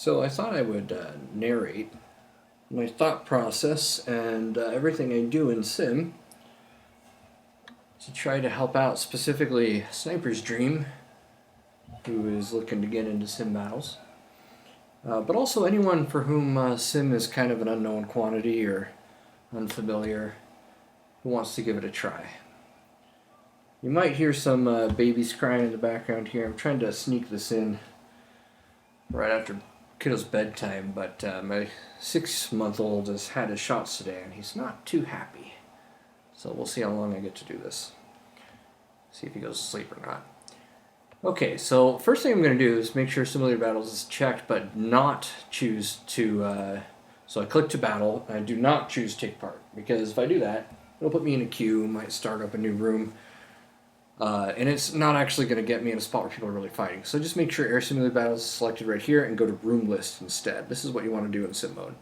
So I thought I would narrate my thought process and everything I do in Sim to try to help out specifically SnipersDream, who is looking to get into Sim battles, but also anyone for whom Sim is kind of an unknown quantity or unfamiliar who wants to give it a try. You might hear some babies crying in the background here. I'm trying to sneak this in right after kiddo's bedtime, but my 6-month-old has had his shots today and he's not too happy. So we'll see how long I get to do this. See if he goes to sleep or not. Okay, so first thing I'm going to do is make sure Simulator Battles is checked, but not choose to... so I click to battle, and I do not choose take part, because if I do that, it'll put me in a queue, might start up a new room, and it's not actually going to get me in a spot where people are really fighting. So just make sure Air Simulator Battles is selected right here and go to Room List instead. This is what you want to do in Sim mode.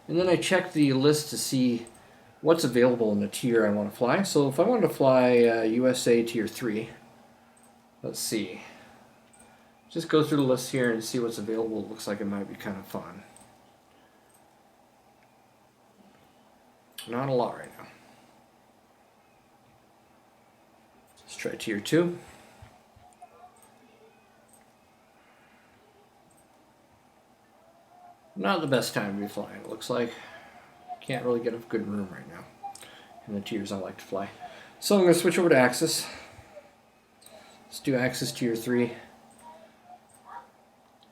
And then I check the list to see what's available in the tier I want to fly. So if I wanted to fly USA Tier 3, let's see. Just go through the list here and see what's available. It looks like it might be kind of fun. Not a lot right now. Let's try Tier 2. Not the best time to be flying, it looks like. Can't really get a good room right now in the tiers I like to fly. So I'm going to switch over to Axis. Let's do Axis Tier 3.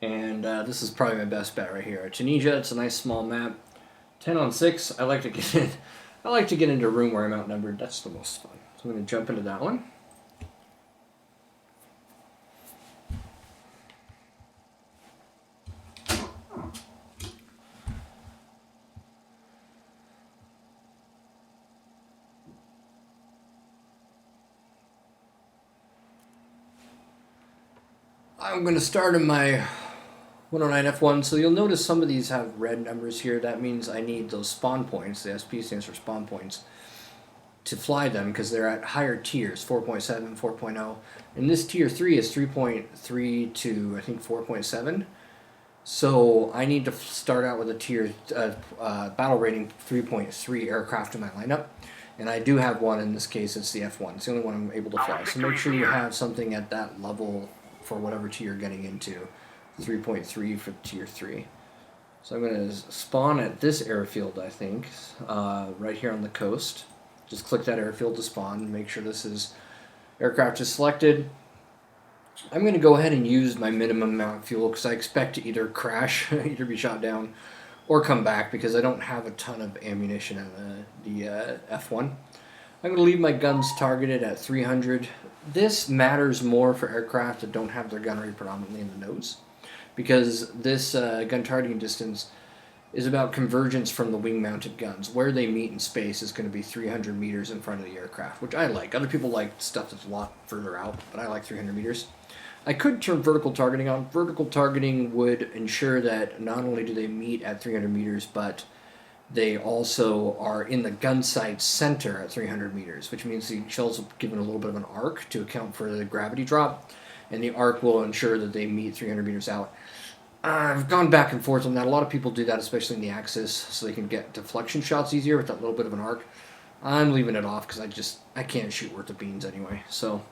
And this is probably my best bet right here. Tunisia, it's a nice small map. 10 on 6, I like to get in. I like to get into a room where I'm outnumbered. That's the most fun. So I'm going to jump into that one. I'm going to start in my 109 F1, so you'll notice some of these have red numbers here. That means I need those spawn points, the SP stands for spawn points, to fly them because they're at higher tiers, 4.7, 4.0. And this tier 3 is 3.3 to, I think, 4.7. So I need to start out with a tier battle rating 3.3 aircraft in my lineup. And I do have one. In this case, it's the F1. It's the only one I'm able to fly. So make sure you have something at that level for whatever tier you're getting into. 3.3 for tier 3. So I'm going to spawn at this airfield, I think, right here on the coast. Just click that airfield to spawn. Make sure this is aircraft is selected. I'm going to go ahead and use my minimum amount of fuel because I expect to either crash, either be shot down, or come back because I don't have a ton of ammunition in the F1. I'm going to leave my guns targeted at 300. This matters more for aircraft that don't have their gunnery predominantly in the nose, because this gun targeting distance is about convergence from the wing-mounted guns. Where they meet in space is going to be 300 meters in front of the aircraft, which I like. Other people like stuff that's a lot further out, but I like 300 meters. I could turn vertical targeting on. Vertical targeting would ensure that not only do they meet at 300 meters, but they also are in the gun sight center at 300 meters, which means the shells will give it a little bit of an arc to account for the gravity drop, and the arc will ensure that they meet 300 meters out. I've gone back and forth on that. A lot of people do that, especially in the Axis, so they can get deflection shots easier with that little bit of an arc. I'm leaving it off because I can't shoot worth the beans anyway. So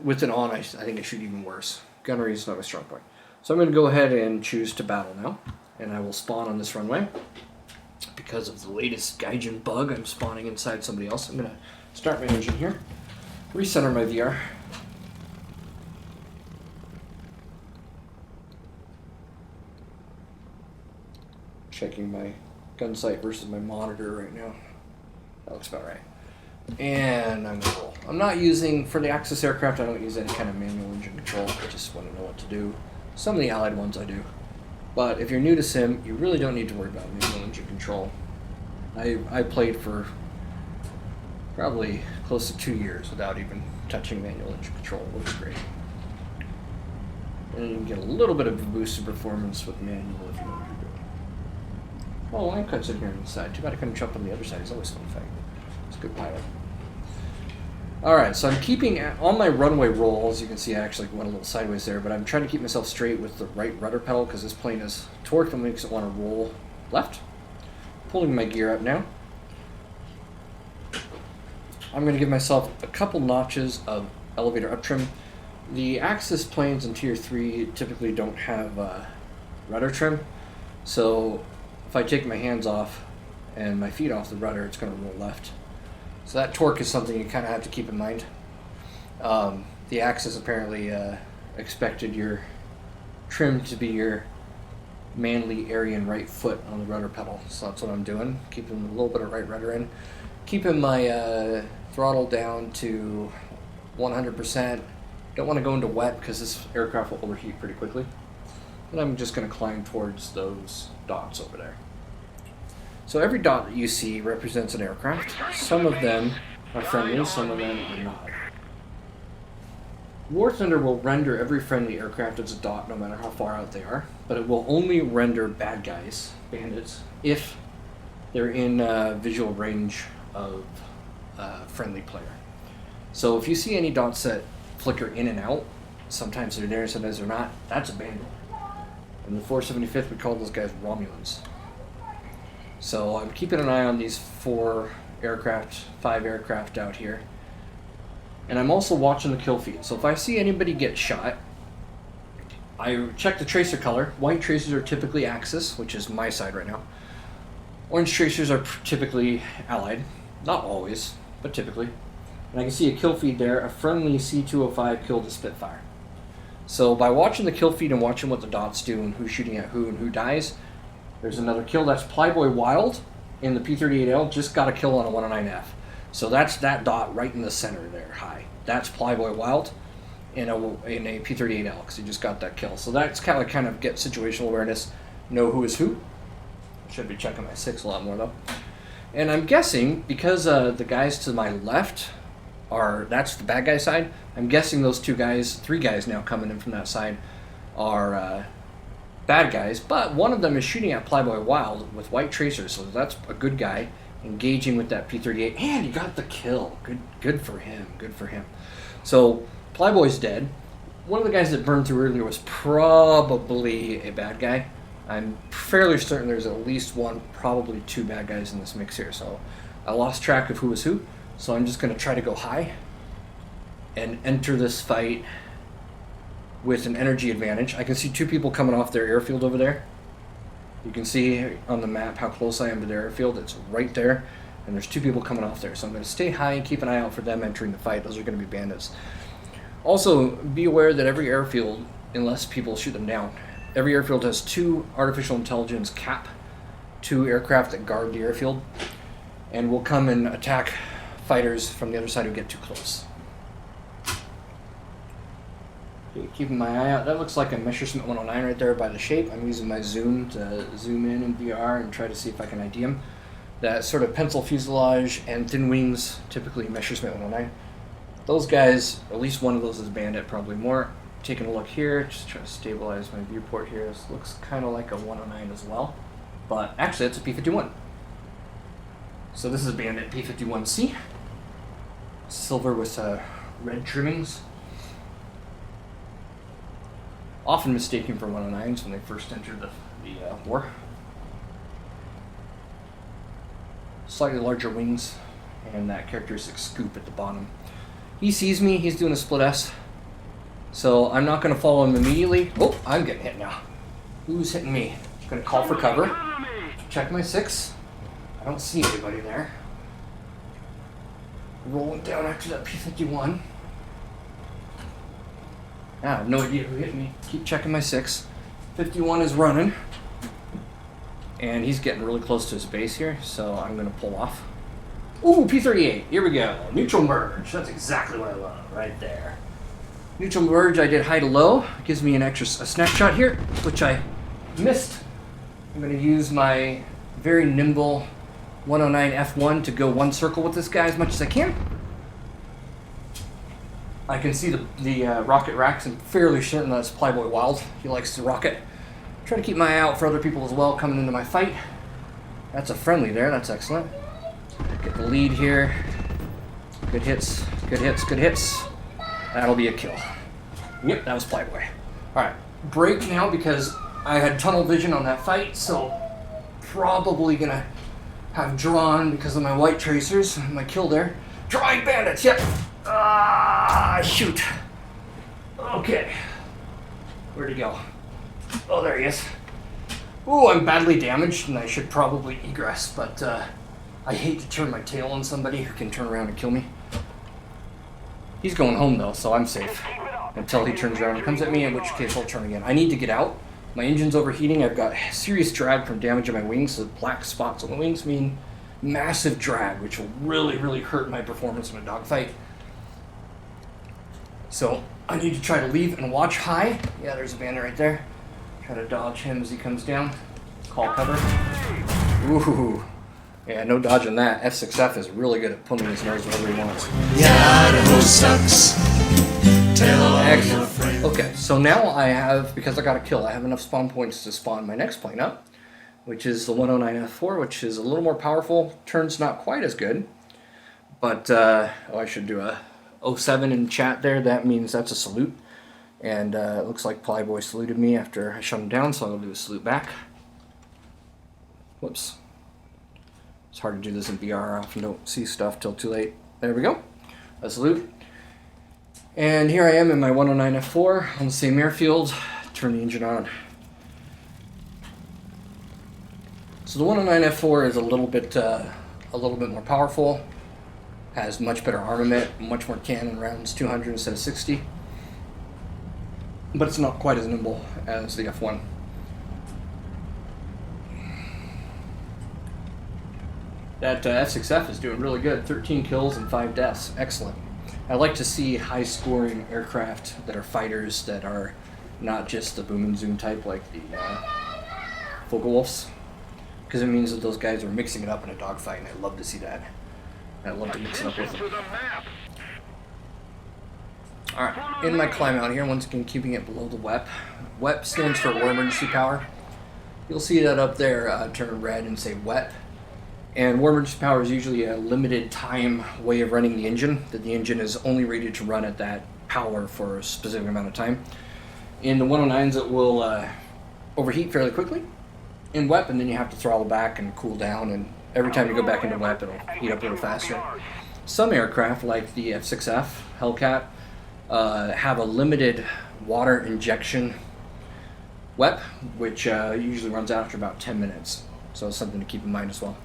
with it on, I think I shoot even worse. Gunnery is not my strong point. So I'm going to go ahead and choose to battle now, and I will spawn on this runway. Because of the latest Gaijin bug, I'm spawning inside somebody else. I'm going to start my engine here, recenter my VR. Checking my gun sight versus my monitor right now. That looks about right. And I'm going to roll. I'm not using, for the Axis aircraft, I don't use any kind of manual engine control. I just want to know what to do. Some of the Allied ones I do. But if you're new to Sim, you really don't need to worry about manual engine control. I played for probably close to 2 years without even touching manual engine control. It was great. And you can get a little bit of a boost in performance with manual if you know what you're doing. Oh, line cuts in here on the side. Too bad I couldn't jump on the other side. He's always fun fact. It's a good pilot. Alright, so I'm keeping on my runway roll. As you can see, I actually went a little sideways there, but I'm trying to keep myself straight with the right rudder pedal because this plane is torqued and makes it want to roll left. Pulling my gear up now. I'm going to give myself a couple notches of elevator up trim. The Axis planes in Tier 3 typically don't have rudder trim, so if I take my hands off and my feet off the rudder, it's going to roll left. So that torque is something you kind of have to keep in mind. The Axis apparently expected your trim to be your manly Aryan right foot on the rudder pedal, so that's what I'm doing. Keeping a little bit of right rudder in. Keeping my throttle down to 100%. Don't want to go into wet because this aircraft will overheat pretty quickly. And I'm just going to climb towards those dots over there. So every dot that you see represents an aircraft. Some of them are friendly, some of them are not. War Thunder will render every friendly aircraft as a dot no matter how far out they are, but it will only render bad guys, bandits, if they're in visual range of a friendly player. So if you see any dots that flicker in and out, sometimes they're there, sometimes they're not, that's a bandit. In the 475th, we call those guys Romulans. So I'm keeping an eye on these 5 aircraft out here. And I'm also watching the kill feed. So if I see anybody get shot, I check the tracer color. White tracers are typically Axis, which is my side right now. Orange tracers are typically Allied. Not always, but typically. And I can see a kill feed there. A friendly C-205 killed a Spitfire. So by watching the kill feed and watching what the dots do and who's shooting at who and who dies, there's another kill. That's Plyboy Wild in the P-38L. Just got a kill on a 109F. So that's that dot right in the center there, high. That's Plyboy Wild in a P-38L because he just got that kill. So that's kind of get situational awareness, know who is who. Should be checking my 6 a lot more though. And I'm guessing because the guys to my left that's the bad guy side. I'm guessing those 3 guys now coming in from that side are bad guys, but one of them is shooting at Plyboy Wild with white tracers, so that's a good guy engaging with that P-38, and he got the kill. Good for him. Good for him. So Plyboy's dead. One of the guys that burned through earlier was probably a bad guy. I'm fairly certain there's at least one, probably 2 bad guys in this mix here. So I lost track of who was who. So I'm just going to try to go high and enter this fight with an energy advantage. I can see 2 people coming off their airfield over there. You can see on the map how close I am to their airfield. It's right there, and there's 2 people coming off there. So I'm going to stay high and keep an eye out for them entering the fight. Those are going to be bandits. Also, be aware that every airfield, unless people shoot them down, every airfield has 2 artificial intelligence cap, 2 aircraft that guard the airfield, and will come and attack fighters from the other side who get too close. Keeping my eye out. That looks like a Messerschmitt 109 right there by the shape. I'm using my zoom to zoom in VR and try to see if I can ID him. That sort of pencil fuselage and thin wings, typically Messerschmitt 109. Those guys, at least one of those is bandit, probably more. Taking a look here, just trying to stabilize my viewport here. This looks kind of like a 109 as well, but actually it's a P-51. So this is a bandit P-51C. Silver with red trimmings. Often mistaken for 109s when they first entered the war. Slightly larger wings and that characteristic scoop at the bottom. He sees me, he's doing a split S. So I'm not going to follow him immediately. Oh, I'm getting hit now. Who's hitting me? I'm going to call for cover. Check my 6. I don't see anybody there. Rolling down after that P-51. I have no idea who hit me. Keep checking my 6. 51 is running. And he's getting really close to his base here, so I'm going to pull off. Ooh, P-38. Here we go. Neutral merge. That's exactly what I love right there. Neutral merge, I did high to low. It gives me a snapshot here, which I missed. I'm going to use my very nimble 109 F1 to go one circle with this guy as much as I can. I can see the rocket racks. I'm fairly certain that's Plyboy Wild. He likes to rocket. Try to keep my eye out for other people as well coming into my fight. That's a friendly there. That's excellent. Get the lead here. Good hits. Good hits, good hits. That'll be a kill. Yep, that was Playboy. Alright, break now because I had tunnel vision on that fight, so probably gonna have drawn because of my white tracers, my kill there. Drawing bandits, yep. Shoot. Okay. Where'd he go? Oh, there he is. Ooh, I'm badly damaged and I should probably egress, but I hate to turn my tail on somebody who can turn around and kill me. He's going home though, so I'm safe. Until he turns around and comes at me, in which case I'll turn again. I need to get out. My engine's overheating. I've got serious drag from damage on my wings. The black spots on the wings mean massive drag, which will really, really hurt my performance in a dogfight. So I need to try to leave and watch high. Yeah, there's a bandit right there. Try to dodge him as he comes down. Call cover. Ooh. Yeah, no dodging that. F6F is really good at pulling his nose wherever he wants. Yeah, Idaho sucks. Excellent. Okay, so now I have, because I got a kill, I have enough spawn points to spawn my next plane up, which is the 109F4, which is a little more powerful. Turns not quite as good, but I should do a 07 in chat there. That means that's a salute, and it looks like Plyboy saluted me after I shut him down, so I'll do a salute back. Whoops. It's hard to do this in VR. I often don't see stuff till too late. There we go. A salute. And here I am in my 109F4 on the same airfield. Turn the engine on. So the 109F4 is a little bit more powerful. Has much better armament, much more cannon rounds, 200 instead of 60. But it's not quite as nimble as the F1. That F6F is doing really good. 13 kills and 5 deaths. Excellent. I like to see high-scoring aircraft that are fighters that are not just the boom and zoom type like the Focke-Wulfs, because it means that those guys are mixing it up in a dogfight, and I love to see that. I love to mix it up with them. Alright, in my climb out here, once again keeping it below the WEP. WEP stands for War Emergency Power. You'll see that up there turn red and say WEP. And War Emergency Power is usually a limited time way of running the engine, that the engine is only rated to run at that power for a specific amount of time. In the 109s it will overheat fairly quickly in WEP, and then you have to throttle back and cool down, and every time you go back into WEP it'll heat up a little faster. Some aircraft, like the F6F, Hellcat, have a limited water injection WEP, which usually runs out after about 10 minutes. So it's something to keep in mind as well.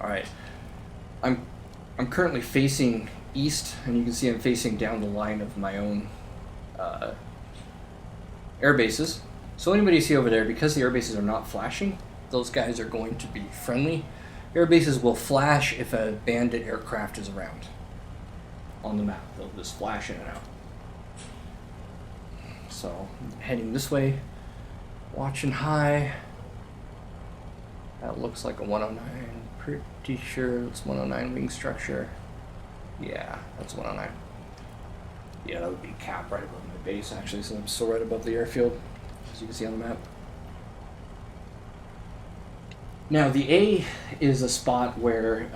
Alright, I'm currently facing east, and you can see I'm facing down the line of my own air bases. So anybody you see over there, because the air bases are not flashing, those guys are going to be friendly. Air bases will flash if a bandit aircraft is around on the map. They'll just flash in and out. So, heading this way, watching high. That looks like a 109. Pretty sure it's 109 wing structure. Yeah, that's 109. Yeah, that would be cap right above my base, actually, so I'm still right above the airfield, as you can see on the map. Now, the A is a spot where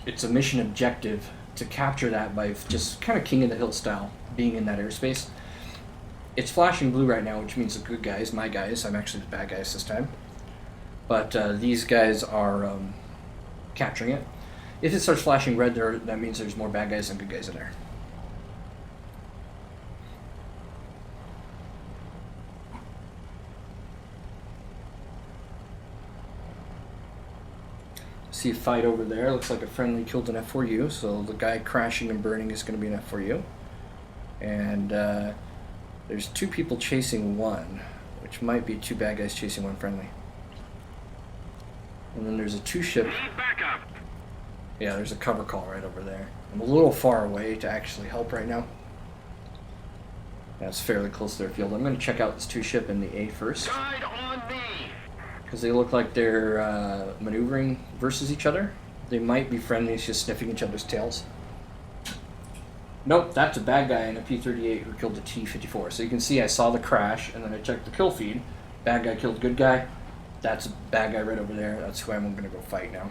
it's a mission objective to capture that by just kind of king of the hill style, being in that airspace. It's flashing blue right now, which means the good guys, my guys, I'm actually the bad guys this time. But these guys are capturing it. If it starts flashing red there, that means there's more bad guys than good guys in there. See a fight over there. Looks like a friendly killed an F4U, so the guy crashing and burning is going to be an F4U. And there's two people chasing one, which might be two bad guys chasing one friendly. And then there's a two-ship. Yeah, there's a cover call right over there. I'm a little far away to actually help right now. That's fairly close to their field. I'm going to check out this two-ship in the A first, because they look like they're maneuvering versus each other. They might be friendlies, just sniffing each other's tails. Nope, that's a bad guy in a P-38 who killed a T-54. So you can see I saw the crash, and then I checked the kill feed. Bad guy killed good guy. That's a bad guy right over there. That's who I'm going to go fight now.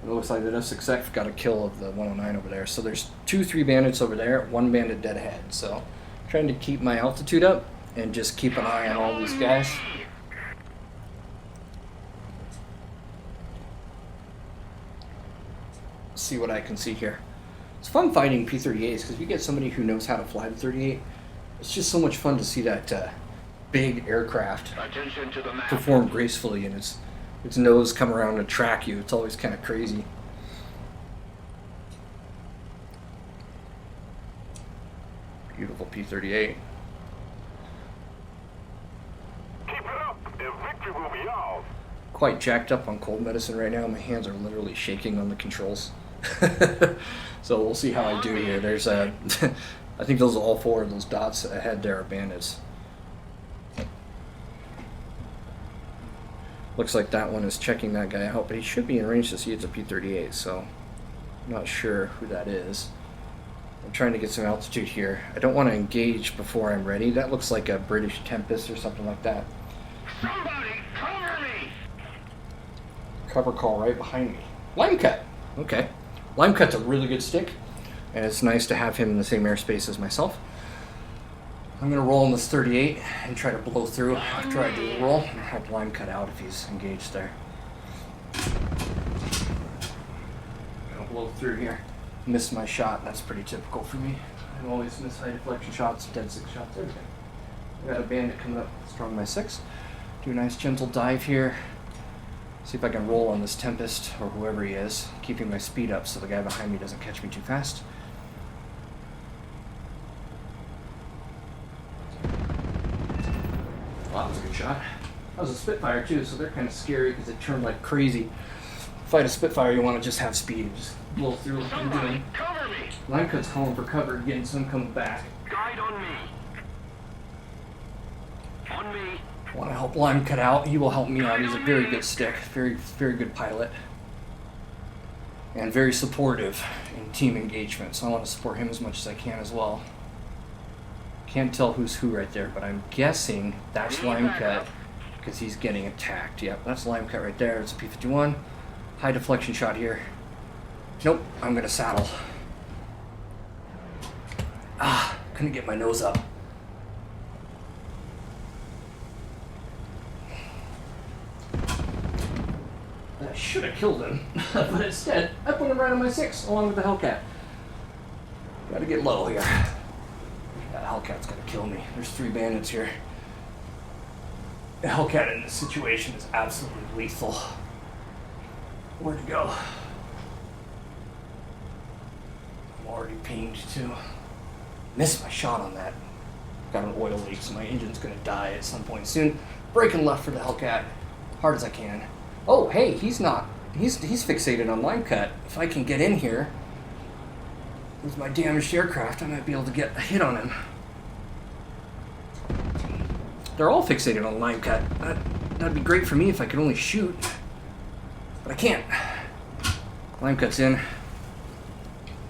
It looks like the F6F got a kill of the 109 over there. So there's 2 3 bandits over there, 1 bandit dead ahead. So trying to keep my altitude up and just keep an eye on all these guys. See what I can see here. It's fun fighting P-38s because if you get somebody who knows how to fly the 38, it's just so much fun to see that big aircraft perform gracefully and its nose come around and track you. It's always kind of crazy. Beautiful P-38. Keep it up, and victory will be ours. Quite jacked up on cold medicine right now. My hands are literally shaking on the controls. So we'll see how I do here. There's a, I think those all 4 of those dots ahead there are bandits. Looks like that one is checking that guy out, but he should be in range to see it's a P-38, so I'm not sure who that is. I'm trying to get some altitude here. I don't want to engage before I'm ready. That looks like a British Tempest or something like that. Somebody cover me! Cover call right behind me. Line cut. Okay. Line cut's a really good stick, and it's nice to have him in the same airspace as myself. I'm going to roll in this 38 and try to blow through after I do the roll and help line cut out if he's engaged there. I'll blow through here. Miss my shot. That's pretty typical for me. I always miss high deflection shots, dead 6 shots, everything. I got a bandit coming up, strong my 6. Do a nice gentle dive here. See if I can roll on this Tempest, or whoever he is, keeping my speed up so the guy behind me doesn't catch me too fast. Well, that was a good shot. That was a Spitfire too, so they're kind of scary because it turned like crazy. Fight a Spitfire, you want to just have speed. Just blow through like I'm doing. Cover me! Line cut's calling for cover, getting some coming back. Guide on me. On me. I want to help line cut out. He will help me out. He's a very good stick, very good pilot, and very supportive in team engagement. So I want to support him as much as I can as well. Can't tell who's who right there, but I'm guessing that's line cut because he's getting attacked. Yep, that's line cut right there. It's a P-51. High deflection shot here. Nope, I'm gonna saddle. Couldn't get my nose up. I should have killed him, but instead, I put him right on my 6, along with the Hellcat. Gotta get low here. That Hellcat's gonna kill me. There's 3 bandits here. The Hellcat in this situation is absolutely lethal. Where'd it go? I'm already pinged too. Missed my shot on that. Got an oil leak, so my engine's gonna die at some point soon. Braking left for the Hellcat, hard as I can. Oh, hey, he's not. He's fixated on line cut. If I can get in here with my damaged aircraft, I might be able to get a hit on him. They're all fixated on line cut. That'd be great for me if I could only shoot, but I can't. Line cut's in.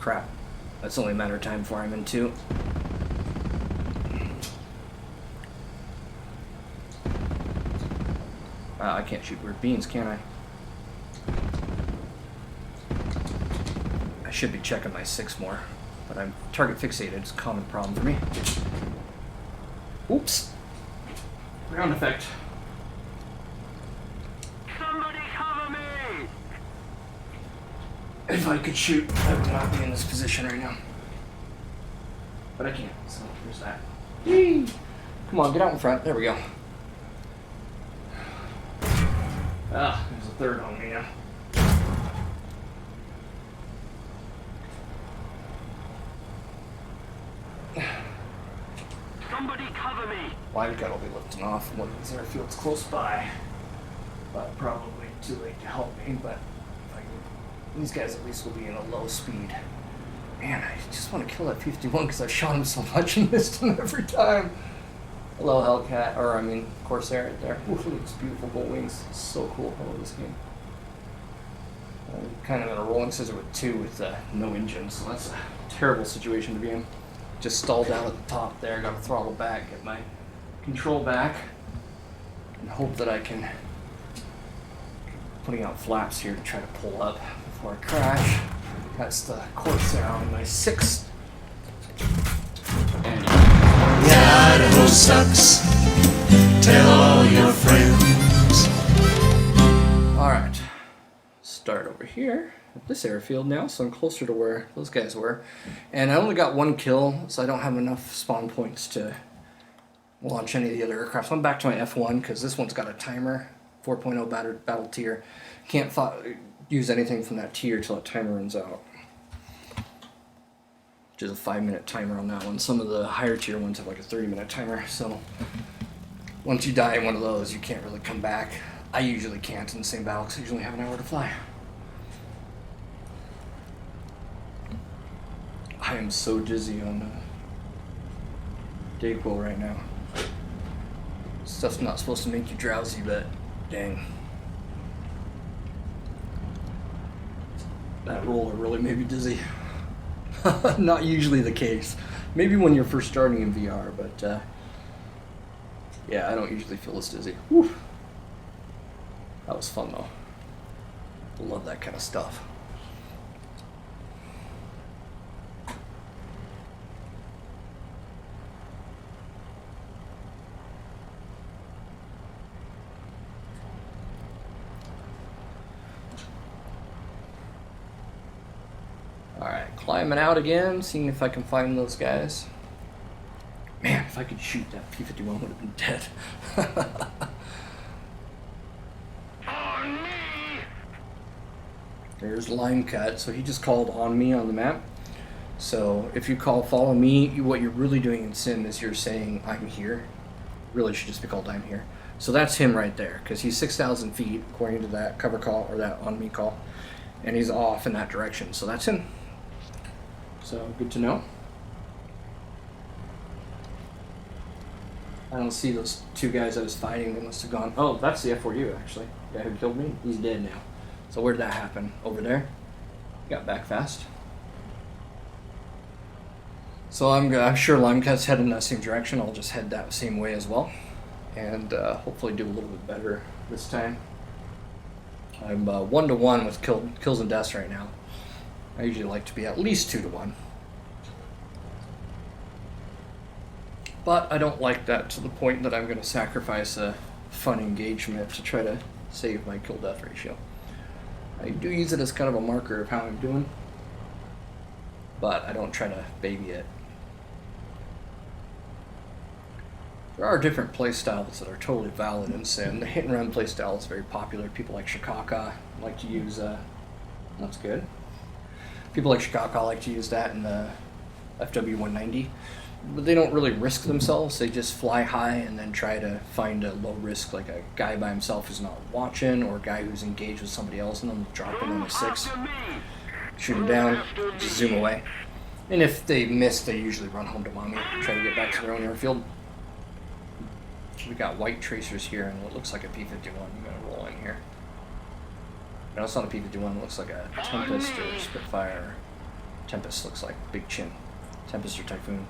Crap. That's only a matter of time before I'm in 2. I can't shoot weird beans, can I? I should be checking my 6 more, but I'm target fixated. It's a common problem for me. Oops. Ground effect. Somebody cover me! If I could shoot, I would not be in this position right now. But I can't, so there's that. Yee! Come on, get out in front. There we go. There's a 3rd on me now. Somebody cover me! Line cut will be lifting off one of these airfields close by. But probably too late to help me, but if I can, these guys at least will be in a low speed. Man, I just want to kill that 51 because I've shot him so much and missed him every time. Hello, Hellcat, or I mean, Corsair right there. Ooh, look at these beautiful gold wings. It's so cool. I love this game. I'm kind of in a rolling scissor with 2 with no engine, so that's a terrible situation to be in. Just stalled down at the top there, got to throttle back, get my control back, and hope that I can putting out flaps here to try to pull up before I crash. That's the Corsair on my 6th. Idaho sucks. Tell all your friends. Alright. Start over here at this airfield now, so I'm closer to where those guys were. And I only got 1 kill, so I don't have enough spawn points to launch any of the other aircraft. So I'm back to my F1 because this one's got a timer, 4.0 battle tier. Can't use anything from that tier till that timer runs out. Which is a 5-minute timer on that one. Some of the higher tier ones have like a 30-minute timer, so once you die in one of those, you can't really come back. I usually can't in the same battle because I usually have an hour to fly. I am so dizzy on Dayquil right now. Stuff's not supposed to make you drowsy, but dang. That roller really made me dizzy. Not usually the case. Maybe when you're first starting in VR, but yeah, I don't usually feel this dizzy. Whew. That was fun though. Love that kind of stuff. Alright, climbing out again, seeing if I can find those guys. Man, if I could shoot, that P-51 would have been dead. On me! There's line cut, so he just called on me on the map. So if you call follow me, what you're really doing in sim is you're saying I'm here. Really should just be called I'm here. So that's him right there, because he's 6,000 feet according to that cover call or that on me call. And he's off in that direction, so that's him. So good to know. I don't see those 2 guys I was fighting. They must have gone. Oh, that's the F4U actually. The guy who killed me, he's dead now. So where did that happen? Over there. Got back fast. So I'm sure Limecut's heading in that same direction. I'll just head that same way as well, and hopefully do a little bit better this time. I'm 1-to-1 with kills and deaths right now. I usually like to be at least 2-to-1. But I don't like that to the point that I'm going to sacrifice a fun engagement to try to save my kill-death ratio. I do use it as kind of a marker of how I'm doing, but I don't try to baby it. There are different playstyles that are totally valid in sim. The hit-and-run playstyle is very popular. People like Shikaka like to use, that's good. People like Shikaka like to use that in the FW190, but they don't really risk themselves. They just fly high and then try to find a low risk, like a guy by himself who's not watching, or a guy who's engaged with somebody else, and then drop him on a 6, shoot him down, just zoom away. And if they miss, they usually run home to mommy, try to get back to their own airfield. We got white tracers here and what looks like a P-51. I'm going to roll in here. No, it's not a P-51. It looks like a Tempest or Spitfire. Tempest looks like Big Chin. Tempest or Typhoon.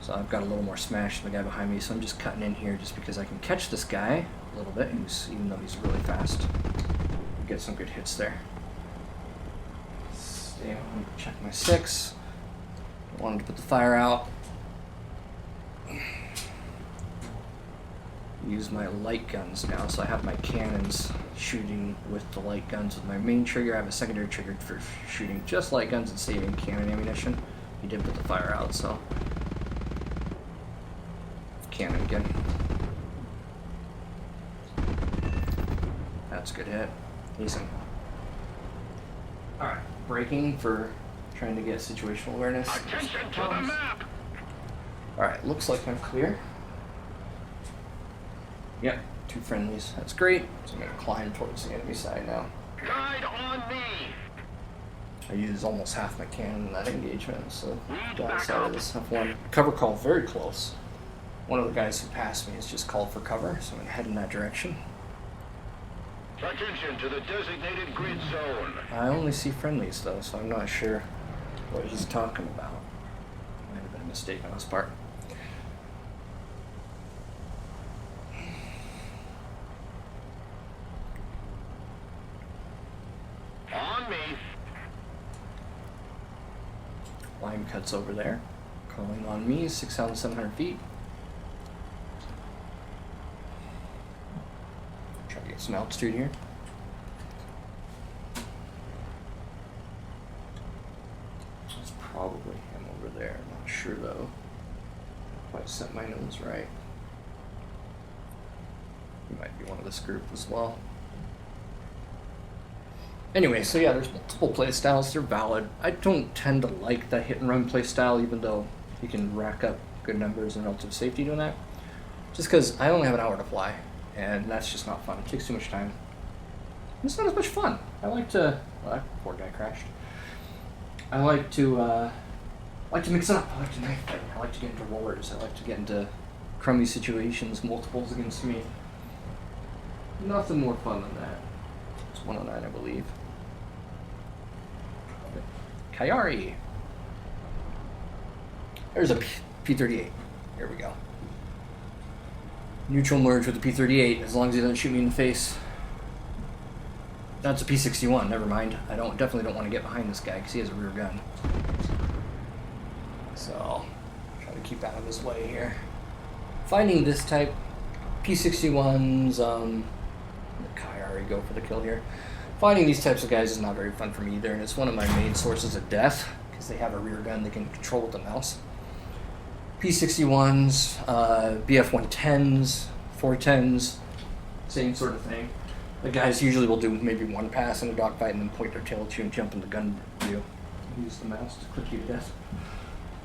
So I've got a little more smash than the guy behind me, so I'm just cutting in here just because I can catch this guy a little bit, even though he's really fast. Get some good hits there. Stay on, check my 6. Wanted to put the fire out. Use my light guns now, so I have my cannons shooting with the light guns with my main trigger. I have a secondary trigger for shooting just light guns and saving cannon ammunition. He did put the fire out, so cannon again. That's a good hit. Decent. Alright, braking for trying to get situational awareness. Attention to the map! Alright, looks like I'm clear. Yep, 2 friendlies. That's great. So I'm going to climb towards the enemy side now. Guide on me! I used almost half my cannon in that engagement, so downside of this F1. Cover call very close. One of the guys who passed me has just called for cover, so I'm going to head in that direction. Attention to the designated grid zone. I only see friendlies though, so I'm not sure what he's talking about. Might have been a mistake on his part. On uncut's over there. Calling on me, 6,700 feet. Try to get some altitude here. It's probably him over there. Not sure though. If I set my nose right. He might be one of this group as well. Anyway, so yeah, there's multiple play styles. They're valid. I don't tend to like the hit and run play style, even though you can rack up good numbers and relative safety doing that. Just because I only have an hour to fly, and that's just not fun. It takes too much time. It's not as much fun. I like to. Well, that poor guy crashed. I like to mix it up. I like to knife fight. I like to get into rollers. I like to get into crummy situations, multiples against me. Nothing more fun than that. It's 109, I believe. Kayari. There's a P-38. Here we go. Neutral merge with the P-38, as long as he doesn't shoot me in the face. That's a P-61, never mind. I definitely don't want to get behind this guy because he has a rear gun. So, try to keep out of his way here. Finding this type, P-61s, the Kayari go for the kill here. Finding these types of guys is not very fun for me either, and it's one of my main sources of death because they have a rear gun they can control with the mouse. P-61s, BF-110s, 410s, same sort of thing. The guys usually will do maybe one pass in a dogfight and then point their tail at you and jump in the gun view. Use the mouse to click you to death.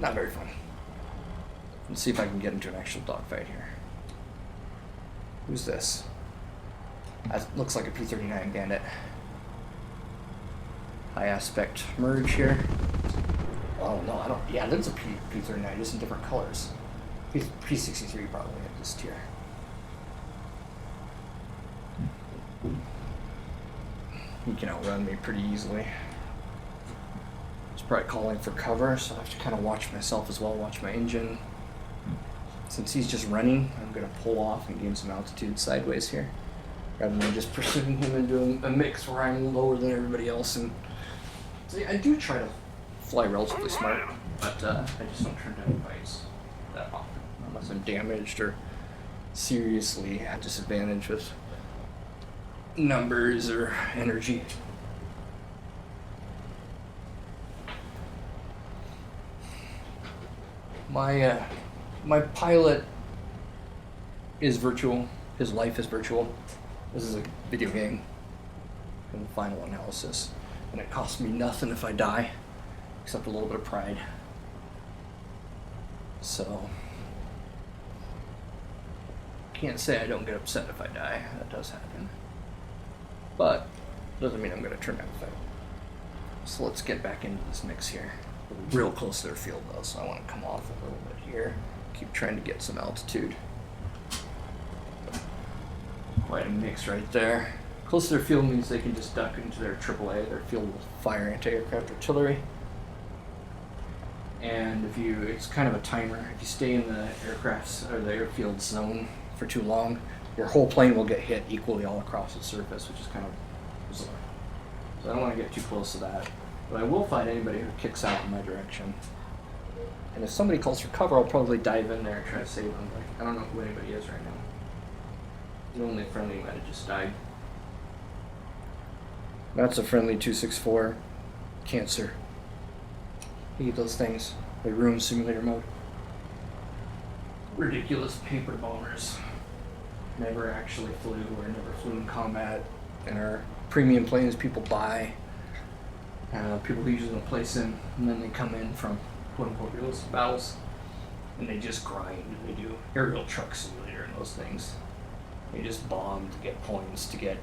Not very fun. Let's see if I can get into an actual dogfight here. Who's this? That looks like a P-39 bandit. High aspect merge here. Oh no, I don't. Yeah, that's a P-39, just in different colors. P-63 probably at this tier. He can outrun me pretty easily. He's probably calling for cover, so I have to kind of watch myself as well, watch my engine. Since he's just running, I'm going to pull off and gain some altitude sideways here, rather than just pursuing him into a mix where I'm lower than everybody else. And see, I do try to fly relatively smart, but I just don't turn down fights that often, unless I'm damaged or seriously at disadvantage with numbers or energy. My pilot is virtual. His life is virtual. This is a video game in the final analysis, and it costs me nothing if I die, except a little bit of pride. So can't say I don't get upset if I die. That does happen. But doesn't mean I'm going to turn down the fight. So let's get back into this mix here. We're real close to their field though, so I want to come off a little bit here. Keep trying to get some altitude. Quite a mix right there. Close to their field means they can just duck into their AAA, their field fire anti-aircraft artillery. And it's kind of a timer. If you stay in the aircraft's or the airfield zone for too long, your whole plane will get hit equally all across the surface, which is kind of bizarre. So I don't want to get too close to that. But I will fight anybody who kicks out in my direction. And if somebody calls for cover, I'll probably dive in there and try to save them. Like, I don't know who anybody is right now. The only friendly might have just died. That's a friendly 264 Cancer. I hate those things. They ruin simulator mode. Ridiculous paper bombers. Never actually flew or never flew in combat, and are premium planes people buy. People usually don't place in, and then they come in from quote-unquote realistic battles, and they just grind. They do aerial truck simulator and those things. They just bomb to get points, to get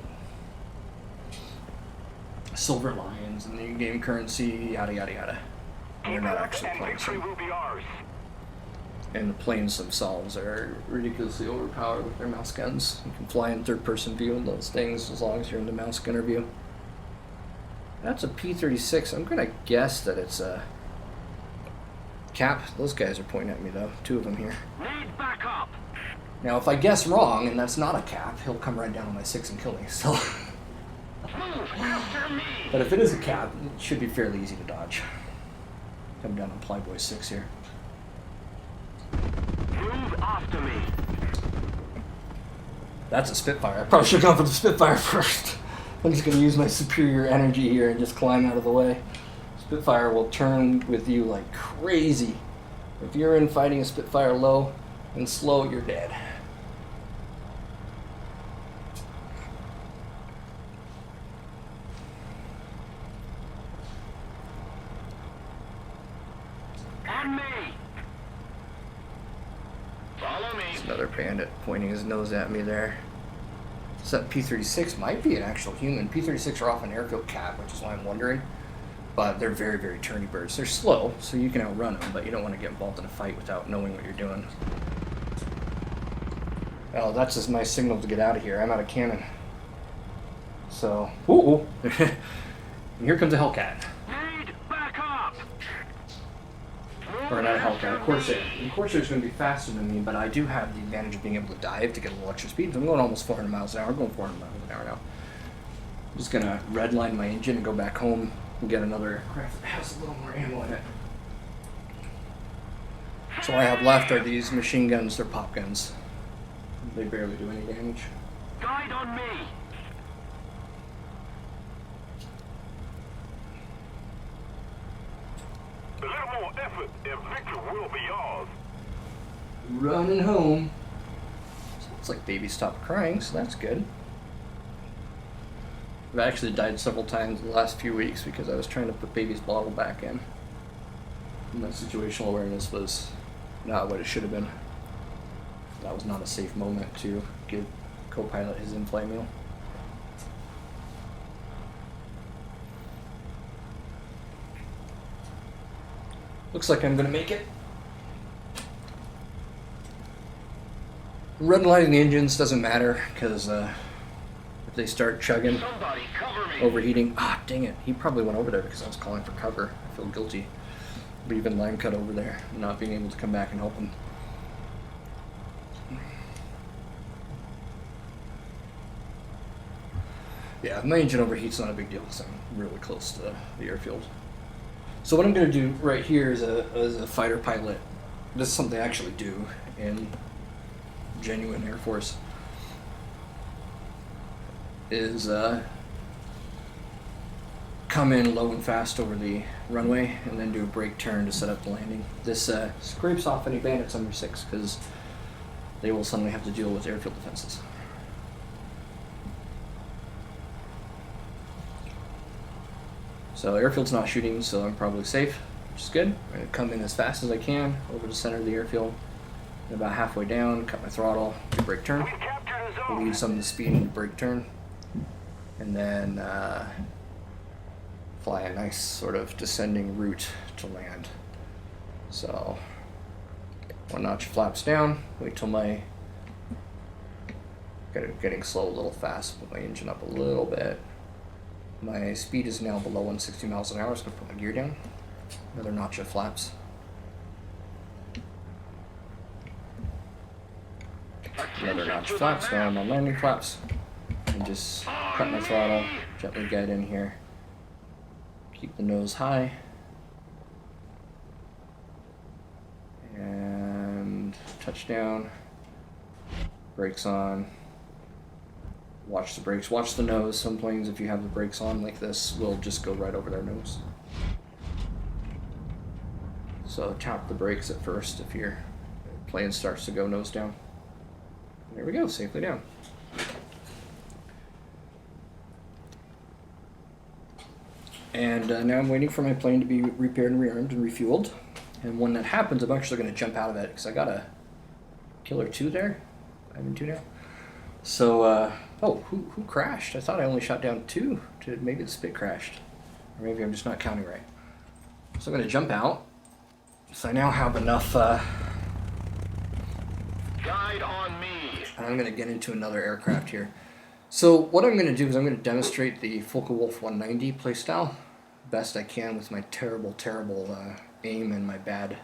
silver lions and the in-game currency, yada yada yada. And they're not actually playing some. And the planes themselves are ridiculously overpowered with their mouse guns. You can fly in third-person view in those things as long as you're in the mouse gunner view. That's a P-36. I'm gonna guess that it's a cap. Those guys are pointing at me though. Two of them here. Need backup. Now, if I guess wrong and that's not a cap, he'll come right down on my 6 and kill me. So, Move after me. but if it is a cap, it should be fairly easy to dodge. Come down on Plyboy 6 here. Move after me. That's a Spitfire. I probably should have gone for the Spitfire first. I'm just going to use my superior energy here and just climb out of the way. Spitfire will turn with you like crazy. If you're in fighting a Spitfire low and slow, you're dead. On me. Follow me. There's another bandit pointing his nose at me there. So that P-36 might be an actual human. P-36 are often airfield cat, which is why I'm wondering. But they're very, very turny birds. They're slow, so you can outrun them, but you don't want to get involved in a fight without knowing what you're doing. Oh, that's just my signal to get out of here. I'm out of cannon. So, ooh. And here comes a Hellcat. Need backup. Or not a Hellcat, a Corsair. The Corsair is going to be faster than me, but I do have the advantage of being able to dive to get a little extra speed. So I'm going almost 400 miles an hour. I'm going 400 miles an hour now. I'm just going to redline my engine and go back home and get another aircraft that has a little more ammo in it. So all I have left are these machine guns. They're pop guns. They barely do any damage. Guide on me. A little more effort and victory will be ours. Running home. Sounds like baby stopped crying, so that's good. I've actually died several times in the last few weeks because I was trying to put baby's bottle back in. And my situational awareness was not what it should have been. That was not a safe moment to give co-pilot his in-flight meal. Looks like I'm gonna make it. Redlining the engines doesn't matter because if they start chugging, Somebody cover me. overheating. Ah, dang it. He probably went over there because I was calling for cover. I feel guilty leaving line cut over there and not being able to come back and help him. Yeah, if my engine overheats, not a big deal because I'm really close to the airfield. So what I'm going to do right here as a fighter pilot, this is something I actually do in genuine Air Force, is come in low and fast over the runway and then do a brake turn to set up the landing. This scrapes off any bandits under 6 because they will suddenly have to deal with airfield defenses. So airfield's not shooting, so I'm probably safe, which is good. I'm going to come in as fast as I can over the center of the airfield. And about halfway down, cut my throttle, do brake turn. We captured a zone. Leave some of the speed in the brake turn. And then fly a nice sort of descending route to land. So, one notch flaps down, wait till my, getting slow a little fast, put my engine up a little bit. My speed is now below 160 miles an hour, so I'm going to put my gear down. Another notch of flaps. Another notch of flaps, now I'm on landing flaps. And just cut my throttle, gently guide in here. Keep the nose high. And touchdown. Brakes on. Watch the brakes, watch the nose. Some planes, if you have the brakes on like this, will just go right over their nose. So tap the brakes at first if your plane starts to go nose down. There we go, safely down. And now I'm waiting for my plane to be repaired and rearmed and refueled. And when that happens, I'm actually going to jump out of it because I got a Killer 2 there. I have 2 now. So, oh, who crashed? I thought I only shot down 2. Maybe the Spit crashed. Or maybe I'm just not counting right. So I'm going to jump out. So I now have enough, Guide on me. and I'm going to get into another aircraft here. So what I'm going to do is I'm going to demonstrate the Focke-Wulf 190 playstyle best I can with my terrible aim and my bad,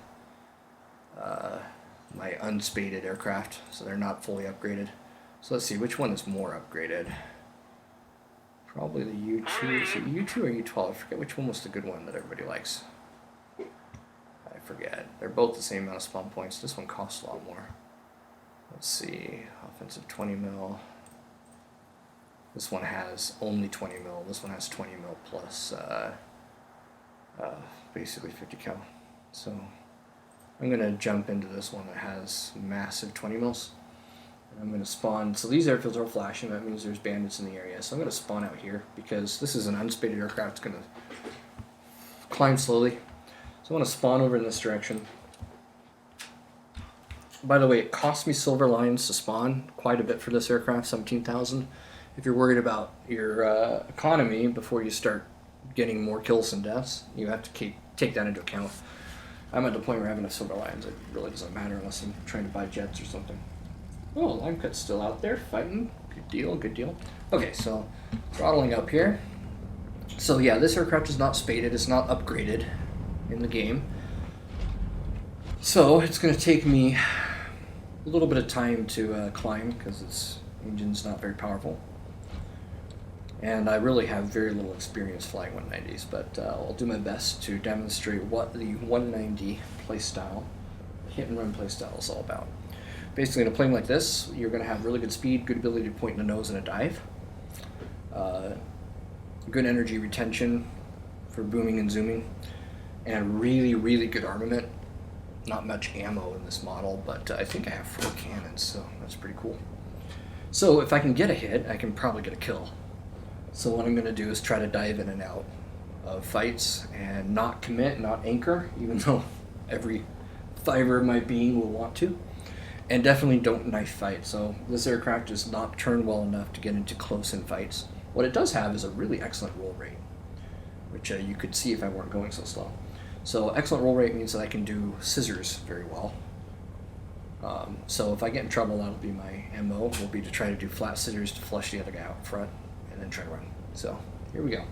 my unspaded aircraft. So they're not fully upgraded. So let's see, which one is more upgraded? Probably the U2. Is it U2 or U12? I forget which one was the good one that everybody likes. forget. They're both the same amount of spawn points. This one costs a lot more. Let's see, offensive 20 mil. This one has only 20 mil. This one has 20 mil plus basically 50 cal. So I'm gonna jump into this one that has massive 20 mils. And I'm gonna spawn, so these airfields are flashing, that means there's bandits in the area. So I'm gonna spawn out here because this is an unspated aircraft, it's gonna climb slowly. So I wanna spawn over in this direction. By the way, it cost me silver lines to spawn quite a bit for this aircraft, 17,000. If you're worried about your economy before you start getting more kills than deaths, you have to take that into account. I'm at the point where I have enough silver lines, it really doesn't matter unless I'm trying to buy jets or something. Oh, line cut's still out there fighting. Good deal, good deal. Okay, so throttling up here. So yeah, this aircraft is not spaded, it's not upgraded in the game. So it's going to take me a little bit of time to climb because its engine's not very powerful. And I really have very little experience flying 190s, but I'll do my best to demonstrate what the 190 playstyle, hit and run playstyle is all about. Basically, in a plane like this, you're going to have really good speed, good ability to point in the nose in a dive, good energy retention for booming and zooming, and really, really good armament. Not much ammo in this model, but I think I have 4 cannons, so that's pretty cool. So if I can get a hit, I can probably get a kill. So what I'm going to do is try to dive in and out of fights and not commit, not anchor, even though every fiber of my being will want to. And definitely don't knife fight. So this aircraft does not turn well enough to get into close-in fights. What it does have is a really excellent roll rate, which you could see if I weren't going so slow. So excellent roll rate means that I can do scissors very well. So if I get in trouble, that'll be my MO, will be to try to do flat scissors to flush the other guy out front and then try to run. So here we go.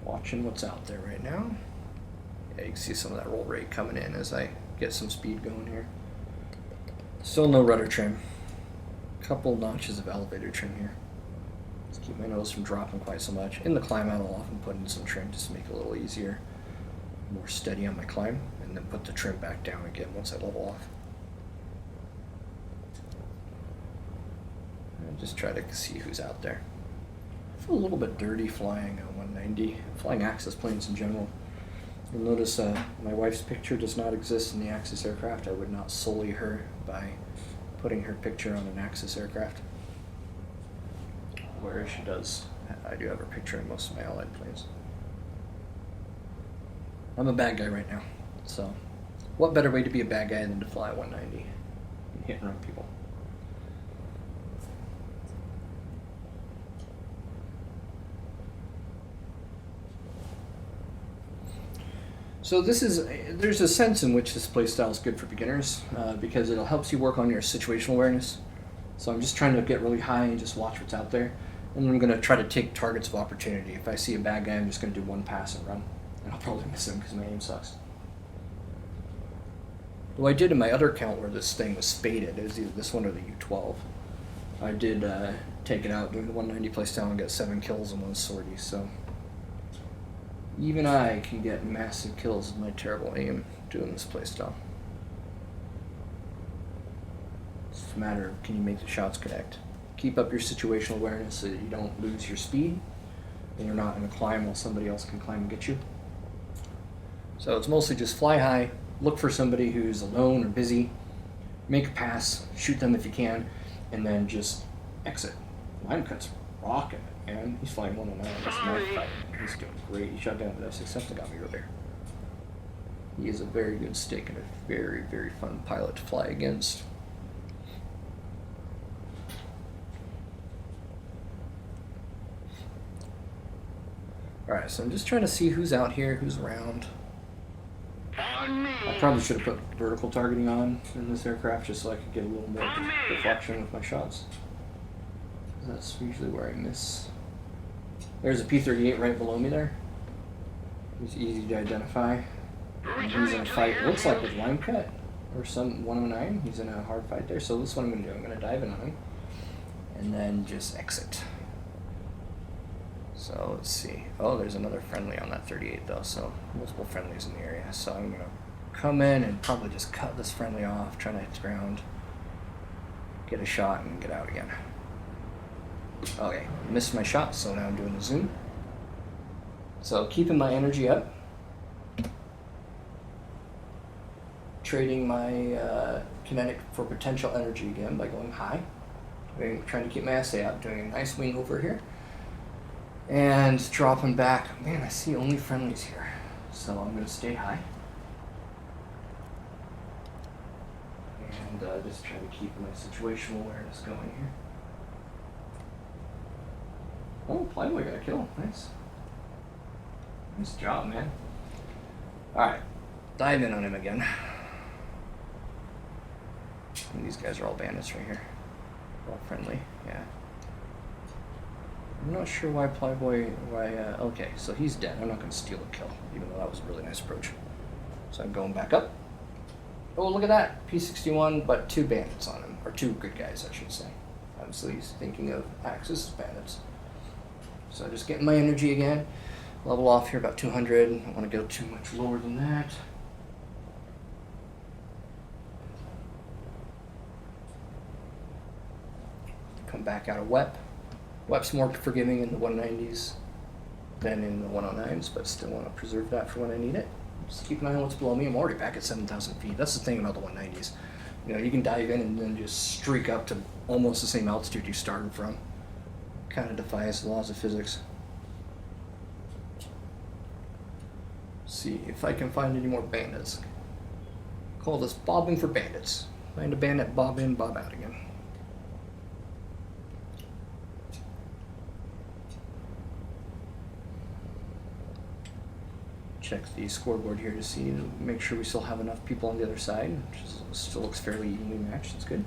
Watching what's out there right now. Yeah, you can see some of that roll rate coming in as I get some speed going here. Still no rudder trim. Couple notches of elevator trim here. Just keep my nose from dropping quite so much. In the climb out, I'll often put in some trim just to make it a little easier, more steady on my climb, and then put the trim back down again once I level off. And just try to see who's out there. I feel a little bit dirty flying a 190, flying Axis planes in general. You'll notice my wife's picture does not exist in the Axis aircraft. I would not sully her by putting her picture on an Axis aircraft. Where she does, I do have her picture in most of my Allied planes. I'm a bad guy right now, so what better way to be a bad guy than to fly 190 and hit and run people? So there's a sense in which this playstyle is good for beginners because it'll help you work on your situational awareness. So I'm just trying to get really high and just watch what's out there. And I'm going to try to take targets of opportunity. If I see a bad guy, I'm just going to do one pass and run. And I'll probably miss him because my aim sucks. Though I did in my other account where this thing was spaded, it was either this one or the U-12. I did take it out doing the 190 playstyle and get 7 kills in one sortie, so even I can get massive kills with my terrible aim doing this playstyle. It's a matter of can you make the shots connect. Keep up your situational awareness so that you don't lose your speed and you're not in a climb while somebody else can climb and get you. So it's mostly just fly high, look for somebody who's alone or busy, make a pass, shoot them if you can, and then just exit. Line cut's rocking it, man. He's flying 109. That's my fight. He's doing great. He shot down the F6F that got me earlier. He is a very good stick and a very, very fun pilot to fly against. Alright, so I'm just trying to see who's out here, who's around. I probably should have put vertical targeting on in this aircraft just so I could get a little more deflection with my shots. That's usually where I miss. There's a P-38 right below me there. He's easy to identify. And he's in a fight, looks like with line cut or some 109. He's in a hard fight there. So this is what I'm going to do. I'm going to dive in on him and then just exit. So let's see. Oh, there's another friendly on that 38 though, so multiple friendlies in the area. So I'm gonna come in and probably just cut this friendly off, trying to hit the ground, get a shot, and get out again. Okay, missed my shot, so now I'm doing the zoom. So keeping my energy up, trading my kinetic for potential energy again by going high, trying to keep my SA up, doing a nice wing over here, and dropping back. Man, I see only friendlies here, so I'm going to stay high. And just try to keep my situational awareness going here. Oh, Plyboy got a kill. Nice. Nice job, man. Alright, dive in on him again. And these guys are all bandits right here. All friendly, yeah. I'm not sure why okay, so he's dead. I'm not going to steal a kill, even though that was a really nice approach. So I'm going back up. Oh, look at that. P61, but 2 bandits on him. Or 2 good guys, I should say. Obviously, he's thinking of Axis bandits. So just getting my energy again. Level off here about 200. I don't want to go too much lower than that. Come back out of WEP. WEP's more forgiving in the 190s than in the 109s, but still want to preserve that for when I need it. Just keep an eye on what's below me. I'm already back at 7,000 feet. That's the thing about the 190s. You know, you can dive in and then just streak up to almost the same altitude you started from. Kind of defies the laws of physics. See if I can find any more bandits. Call this bobbing for bandits. Find a bandit, bob in, bob out again. Check the scoreboard here to see, make sure we still have enough people on the other side, which still looks fairly evenly matched. That's good.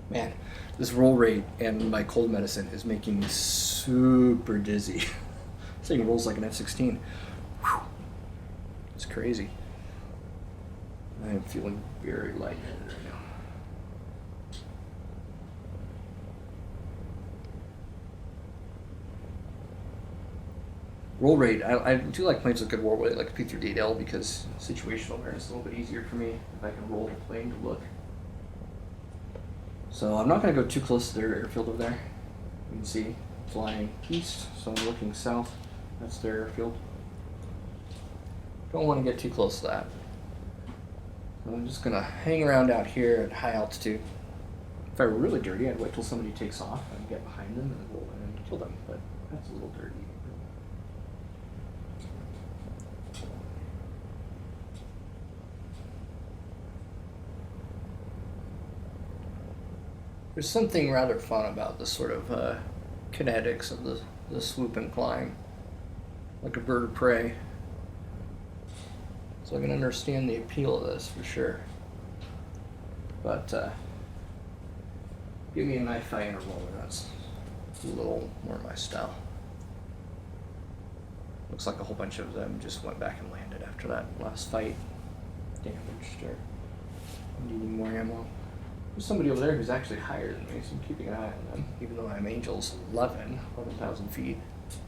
Man, this roll rate and my cold medicine is making me super dizzy. This thing rolls like an F-16. Whew. It's crazy. I am feeling very lightheaded right now. Roll rate, I do like planes with good roll rate, like a P-38L, because situational awareness is a little bit easier for me if I can roll the plane to look. So I'm not going to go too close to their airfield over there. You can see flying east, so I'm looking south. That's their airfield. Don't want to get too close to that. So I'm just going to hang around out here at high altitude. If I were really dirty, I'd wait till somebody takes off and get behind them and roll in and kill them, but that's a little dirty. There's something rather fun about the sort of kinetics of the swoop and climb, like a bird of prey. So I can understand the appeal of this for sure. But give me a knife fight and a roller, that's a little more my style. Looks like a whole bunch of them just went back and landed after that last fight. Damaged or needing more ammo. There's somebody over there who's actually higher than me, so I'm keeping an eye on them, even though I'm Angel's 11,000 feet.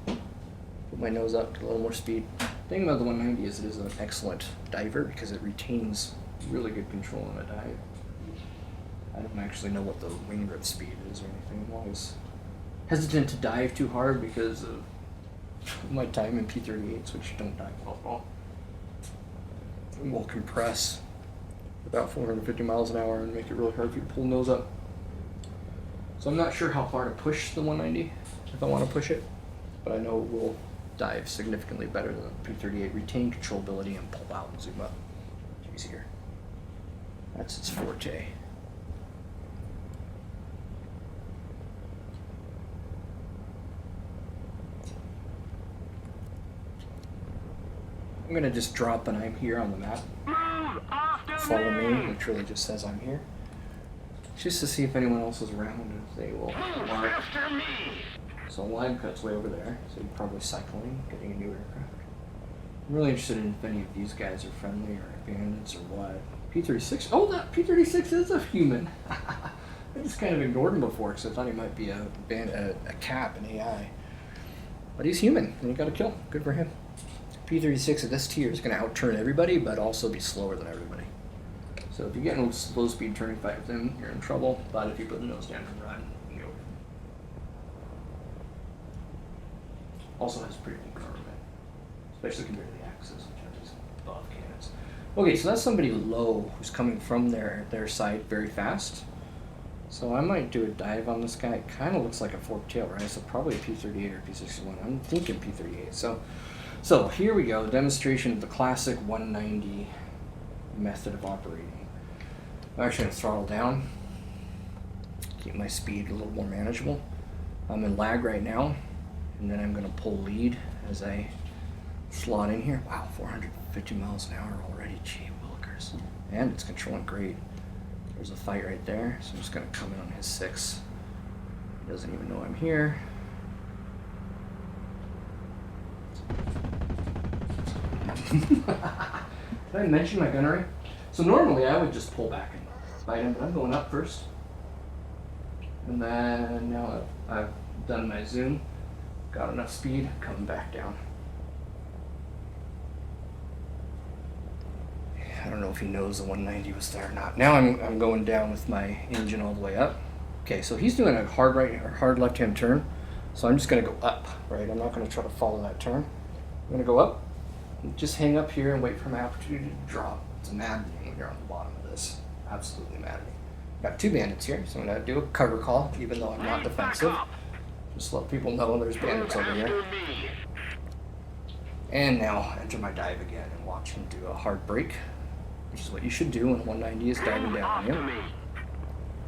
Put my nose up to a little more speed. The thing about the 190 is it is an excellent diver because it retains really good control on a dive. I don't actually know what the wing grip speed is or anything. I'm always hesitant to dive too hard because of my time in P-38s, which don't dive well at all. It will compress about 450 miles an hour and make it really hard for you to pull the nose up. So I'm not sure how far to push the 190 if I want to push it, but I know it will dive significantly better than the P-38, retain controllability and pull out and zoom up. It's easier. That's its forte. I'm gonna just drop and I'm here on the map. Follow me, which really just says I'm here. Just to see if anyone else is around and if they will mark. So line cut's way over there, so you're probably cycling, getting a new aircraft. I'm really interested in if any of these guys are friendly or bandits or what. P-36. Oh, that P-36 is a human. I just kind of ignored him before because I thought he might be a cap, an AI. But he's human, and he got a kill. Good for him. P-36 at this tier is going to outturn everybody, but also be slower than everybody. So if you get in a slow speed turning fight with him, you're in trouble. But if you put the nose down and run, you go. Also has pretty good armament, especially compared to the Axis, which have these buff cannons. Okay, so that's somebody low who's coming from their side very fast. So I might do a dive on this guy. It kind of looks like a forked tail, right? So probably a P-38 or P-61. I'm thinking P-38. So here we go, demonstration of the classic 190 method of operating. I'm actually going to throttle down, keep my speed a little more manageable. I'm in lag right now, and then I'm going to pull lead as I slot in here. Wow, 450 miles an hour already, gee willikers. And it's controlling great. There's a fight right there, so I'm just going to come in on his 6. He doesn't even know I'm here. Did I mention my gunnery? So normally I would just pull back and fight him, but I'm going up first. And then now I've done my zoom, got enough speed, coming back down. I don't know if he knows the 190 was there or not. Now I'm going down with my engine all the way up. Okay, so he's doing a hard right or hard left-hand turn. So I'm just going to go up, right? I'm not going to try to follow that turn. I'm going to go up, just hang up here and wait for my opportunity to drop. It's maddening when you're on the bottom of this. Absolutely maddening. Got 2 bandits here, so I'm going to do a cover call, even though I'm not defensive. Just let people know there's bandits over here. And now enter my dive again and watch him do a hard brake, which is what you should do when 190 is diving down on you.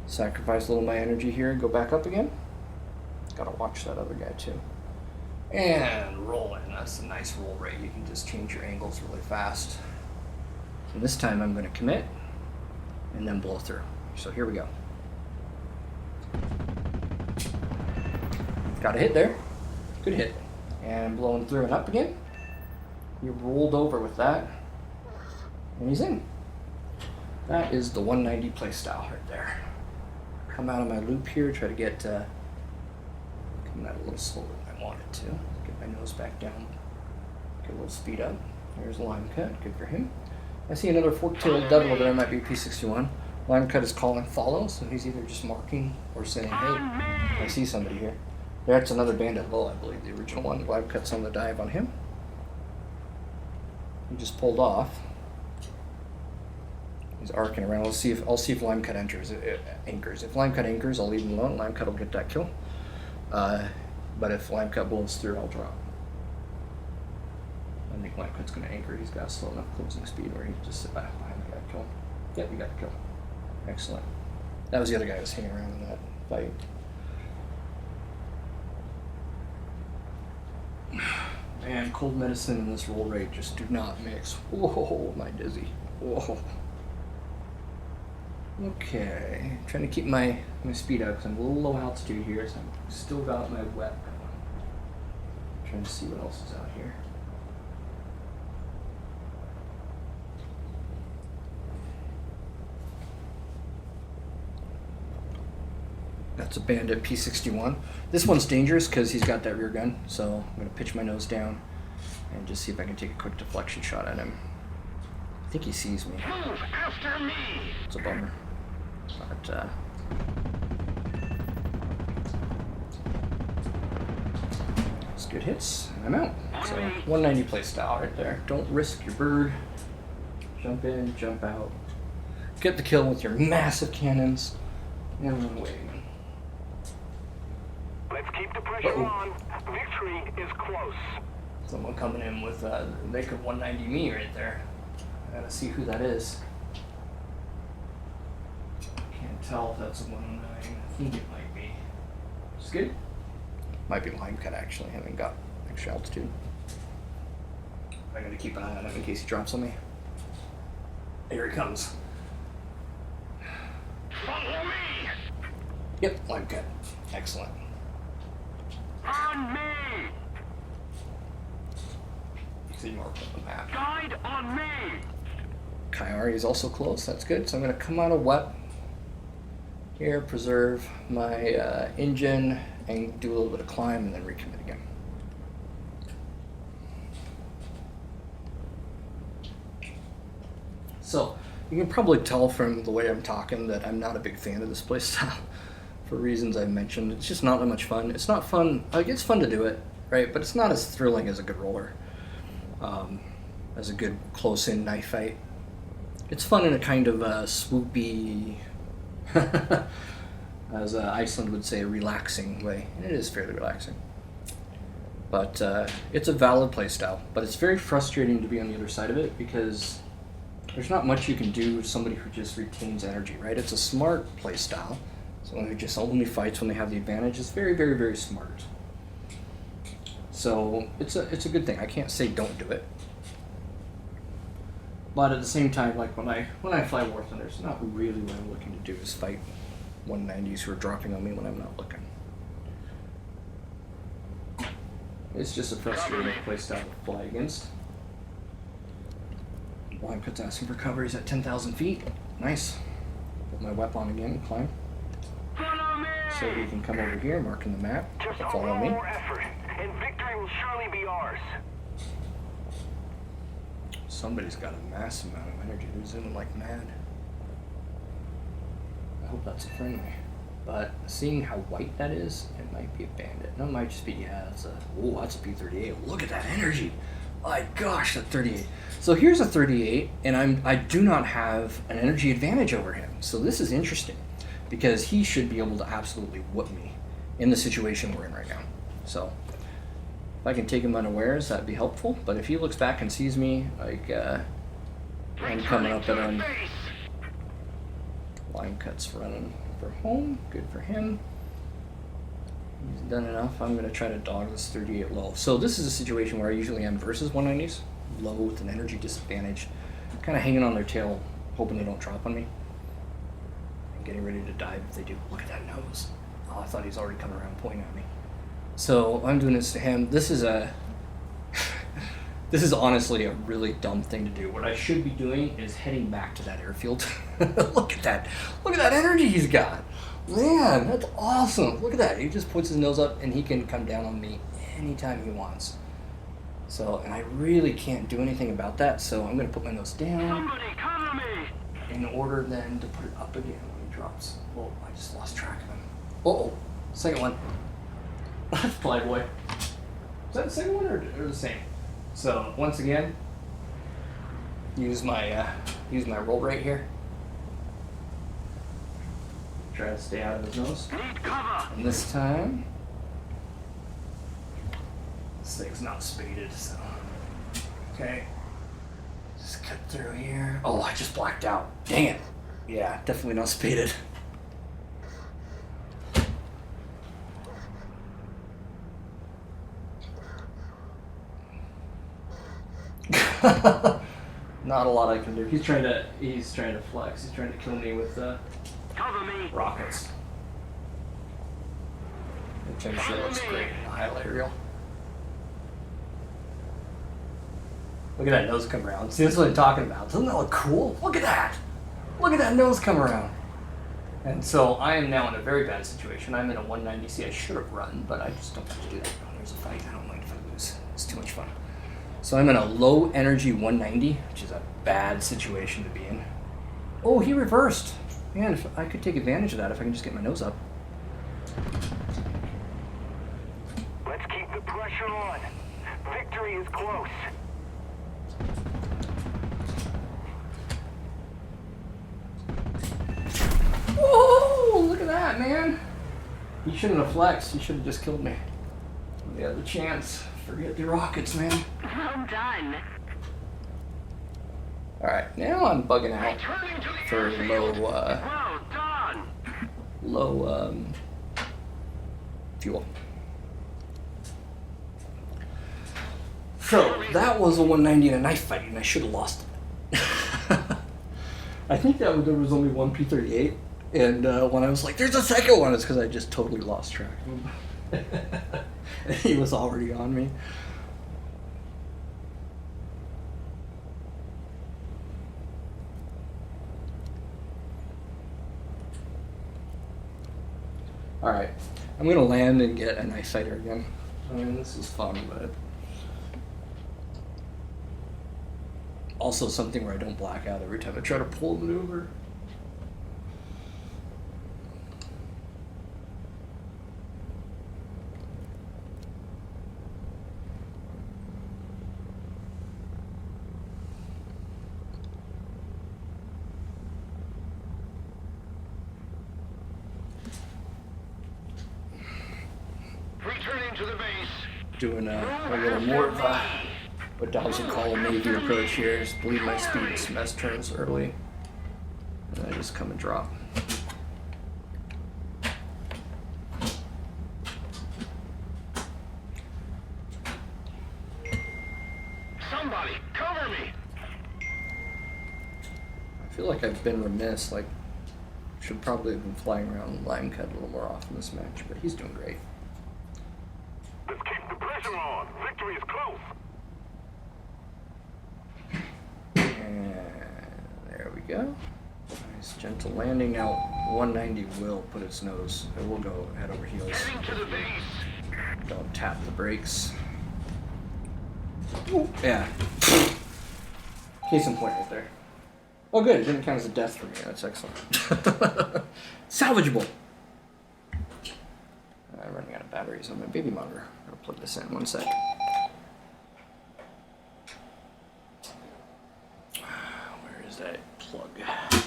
Sacrifice a little of my energy here and go back up again. Gotta watch that other guy too. And roll in. That's a nice roll rate. You can just change your angles really fast. And this time I'm going to commit and then blow through. So here we go. Got a hit there. Good hit. And blowing through and up again. He rolled over with that. And he's in. That is the 190 play style right there. Come out of my loop here, try to get coming out a little slower than I wanted to. Get my nose back down. Get a little speed up. There's a line cut. Good for him. I see another fork-tailed devil there. Might be P-61. Line cut is calling follow, so he's either just marking or saying, hey, I see somebody here. That's another bandit low, I believe, the original one. Line cut's on the dive on him. He just pulled off. He's arcing around. I'll see if line cut anchors. If line cut anchors, I'll leave him alone. Line cut will get that kill. But if line cut blows through, I'll drop. I think line cut's going to anchor. He's got a slow enough closing speed where he can just sit back behind the guy and kill him. Yep, you got the kill. Excellent. That was the other guy that was hanging around in that fight. Man, cold medicine and this roll rate just do not mix. Whoa, my dizzy. Whoa. Okay, trying to keep my speed up because I'm a little low altitude here, so I've still got my wet going. Trying to see what else is out here. That's a bandit P-61. This one's dangerous because he's got that rear gun, so I'm going to pitch my nose down and just see if I can take a quick deflection shot at him. I think he sees me. Move after me. It's a bummer. But, it's good hits, and I'm out. So, 190 play style right there. Don't risk your bird. Jump in, jump out. Get the kill with your massive cannons, and run away. Let's keep the pressure on. Victory is close. Someone coming in with, they could 190 me right there. I gotta see who that is. Can't tell if that's a 109. I think it might be. It's good. Might be line cut actually. I haven't got extra altitude. I gotta keep an eye on him in case he drops on me. Here he comes. Follow me. Yep, line cut. Excellent. On me. See mark on the map. Guide on me! Coyote is also close, that's good. So I'm going to come out of wet here, preserve my engine, and do a little bit of climb, and then recommit again. So you can probably tell from the way I'm talking that I'm not a big fan of this playstyle for reasons I mentioned. It's just not that much fun. It's not fun. Like, it's fun to do it, right? But it's not as thrilling as a good roller, as a good close-in knife fight. It's fun in a kind of swoopy, as Iceland would say, relaxing way. And it is fairly relaxing. But it's a valid playstyle. But it's very frustrating to be on the other side of it because there's not much you can do with somebody who just retains energy, right? It's a smart playstyle. Someone who just only fights when they have the advantage is very, very, very smart. So it's a good thing. I can't say don't do it. But at the same time, like when I fly War Thunders, not really what I'm looking to do is fight 190s who are dropping on me when I'm not looking. It's just a frustrating playstyle to fly against. Uncut's asking for cover. He's at 10,000 feet. Nice. Put my weapon on again and climb. Follow me! So he can come over here, marking the map, Just a follow little me. more effort, and victory will surely be ours. Somebody's got a massive amount of energy. They're zooming like mad. I hope that's a friendly. But seeing how white that is, it might be a bandit. No, it might just be, yeah, that's a P-38. Look at that energy. My gosh, that 38. So here's a 38, and I do not have an energy advantage over him. So this is interesting, because he should be able to absolutely whoop me in the situation we're in right now. So if I can take him unawares, that'd be helpful. But if he looks back and sees me, like, I'm coming up at him. Line cuts running for home. Good for him. He's done enough. I'm going to try to dog this 38 low. So this is a situation where I usually am versus 190s. Low with an energy disadvantage. Kind of hanging on their tail, hoping they don't drop on me. And getting ready to dive if they do. Look at that nose. Oh, I thought he's already coming around pointing at me. So I'm doing this to him. This is this is honestly a really dumb thing to do. What I should be doing is heading back to that airfield. Look at that. Look at that energy he's got. Man, that's awesome. Look at that. He just puts his nose up and he can come down on me anytime he wants. So, and I really can't do anything about that, so I'm going to put my nose down. Somebody cover me! In order then to put it up again when he drops. Oh, I just lost track of him. Uh-oh. Second one. That's Flyboy. Is that the second one or the same? So, once again, use my roll right here. Try to stay out of his nose. Need cover! And this time, this thing's not spaded, so. Okay. Just cut through here. Oh, I just blacked out. Dang it. Yeah, definitely not spaded. Not a lot I can do. He's trying to flex. He's trying to kill me with Cover me! rockets. Which I'm sure looks great in the highlight reel. Look at that nose come around. See, that's what I'm talking about. Doesn't that look cool? Look at that! Look at that nose come around. And so I am now in a very bad situation. I'm in a 190C. I should have run, but I just don't have to do that. When there's a fight, I don't mind if I lose. It's too much fun. So I'm in a low energy 190, which is a bad situation to be in. Oh, he reversed. Man, if I could take advantage of that if I can just get my nose up. Let's keep the pressure on. Victory is close. Oh, look at that, man. He shouldn't have flexed. He should have just killed me. He had the chance. Forget the rockets, man. Well done. Alright, now I'm bugging out for Well done! low fuel. So that was a 190 in a knife fight, and I should have lost it. I think that there was only one P-38, and when I was like, "There's a second one," it's because I just totally lost track of him. He was already on me. Alright, I'm gonna land and get a nice sighter again. I mean, this is fun, but also something where I don't black out every time I try to pull a maneuver. Returning to the base. Doing a little more of a what Dawes would call a Navy approach here. Just bleed my speed, smash turns early, and I just come and drop. Somebody, cover me! I feel like I've been remiss. Like, should probably have been flying around line cut a little more often this match, but he's doing great. Let's keep the pressure on. Victory is close. And there we go. Nice gentle landing. Now 190 will put its nose. It will go head over heels. Heading to the base. Don't tap the brakes. Ooh, yeah. Case in point right there. Oh good, it didn't count as a death for me. That's excellent. Salvageable. I'm running out of batteries on my baby monitor. I'll plug this in 1 sec. Where is that plug? Did I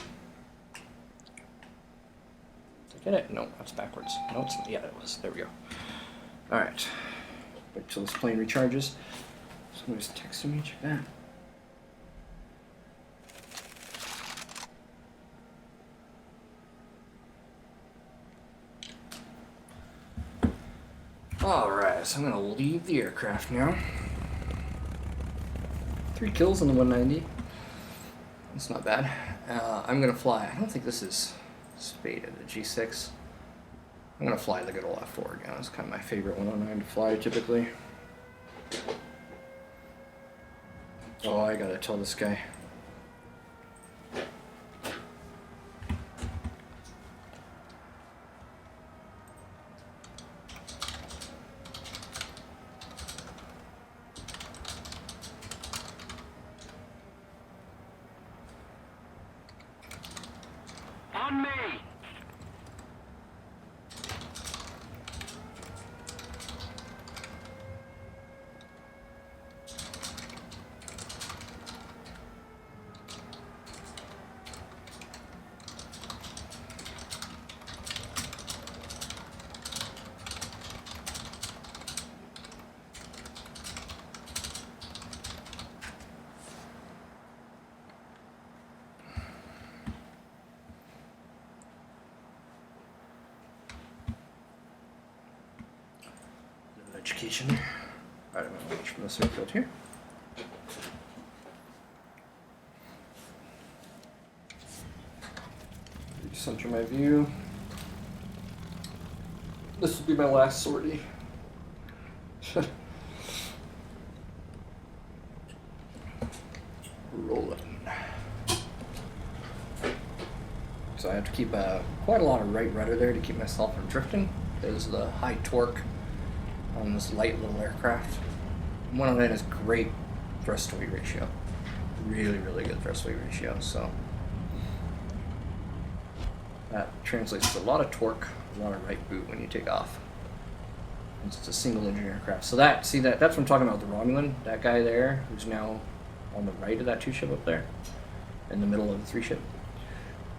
get it? No, that's backwards. No, it's, yeah, it was. There we go. Alright. Wait till this plane recharges. Somebody's texting me. Check that. Alright, so I'm going to leave the aircraft now. 3 kills on the 190. That's not bad. I'm going to fly. I don't think this is spaded, the G6. I'm going to fly the good old F4 again. It's kind of my favorite 109 to fly typically. Oh, I got to tell this guy. On me! Education. Alright, I'm going to reach from this airfield here. Center my view. This will be my last sortie. Rolling. So I have to keep quite a lot of right rudder there to keep myself from drifting. There's the high torque on this light little aircraft. 109 has great thrust to weight ratio. Really, really good thrust weight ratio. So that translates to a lot of torque, a lot of right boot when you take off. It's just a single engine aircraft. So that's what I'm talking about, the Romulan, that guy there, who's now on the right of that 2 ship up there, in the middle of the 3 ship.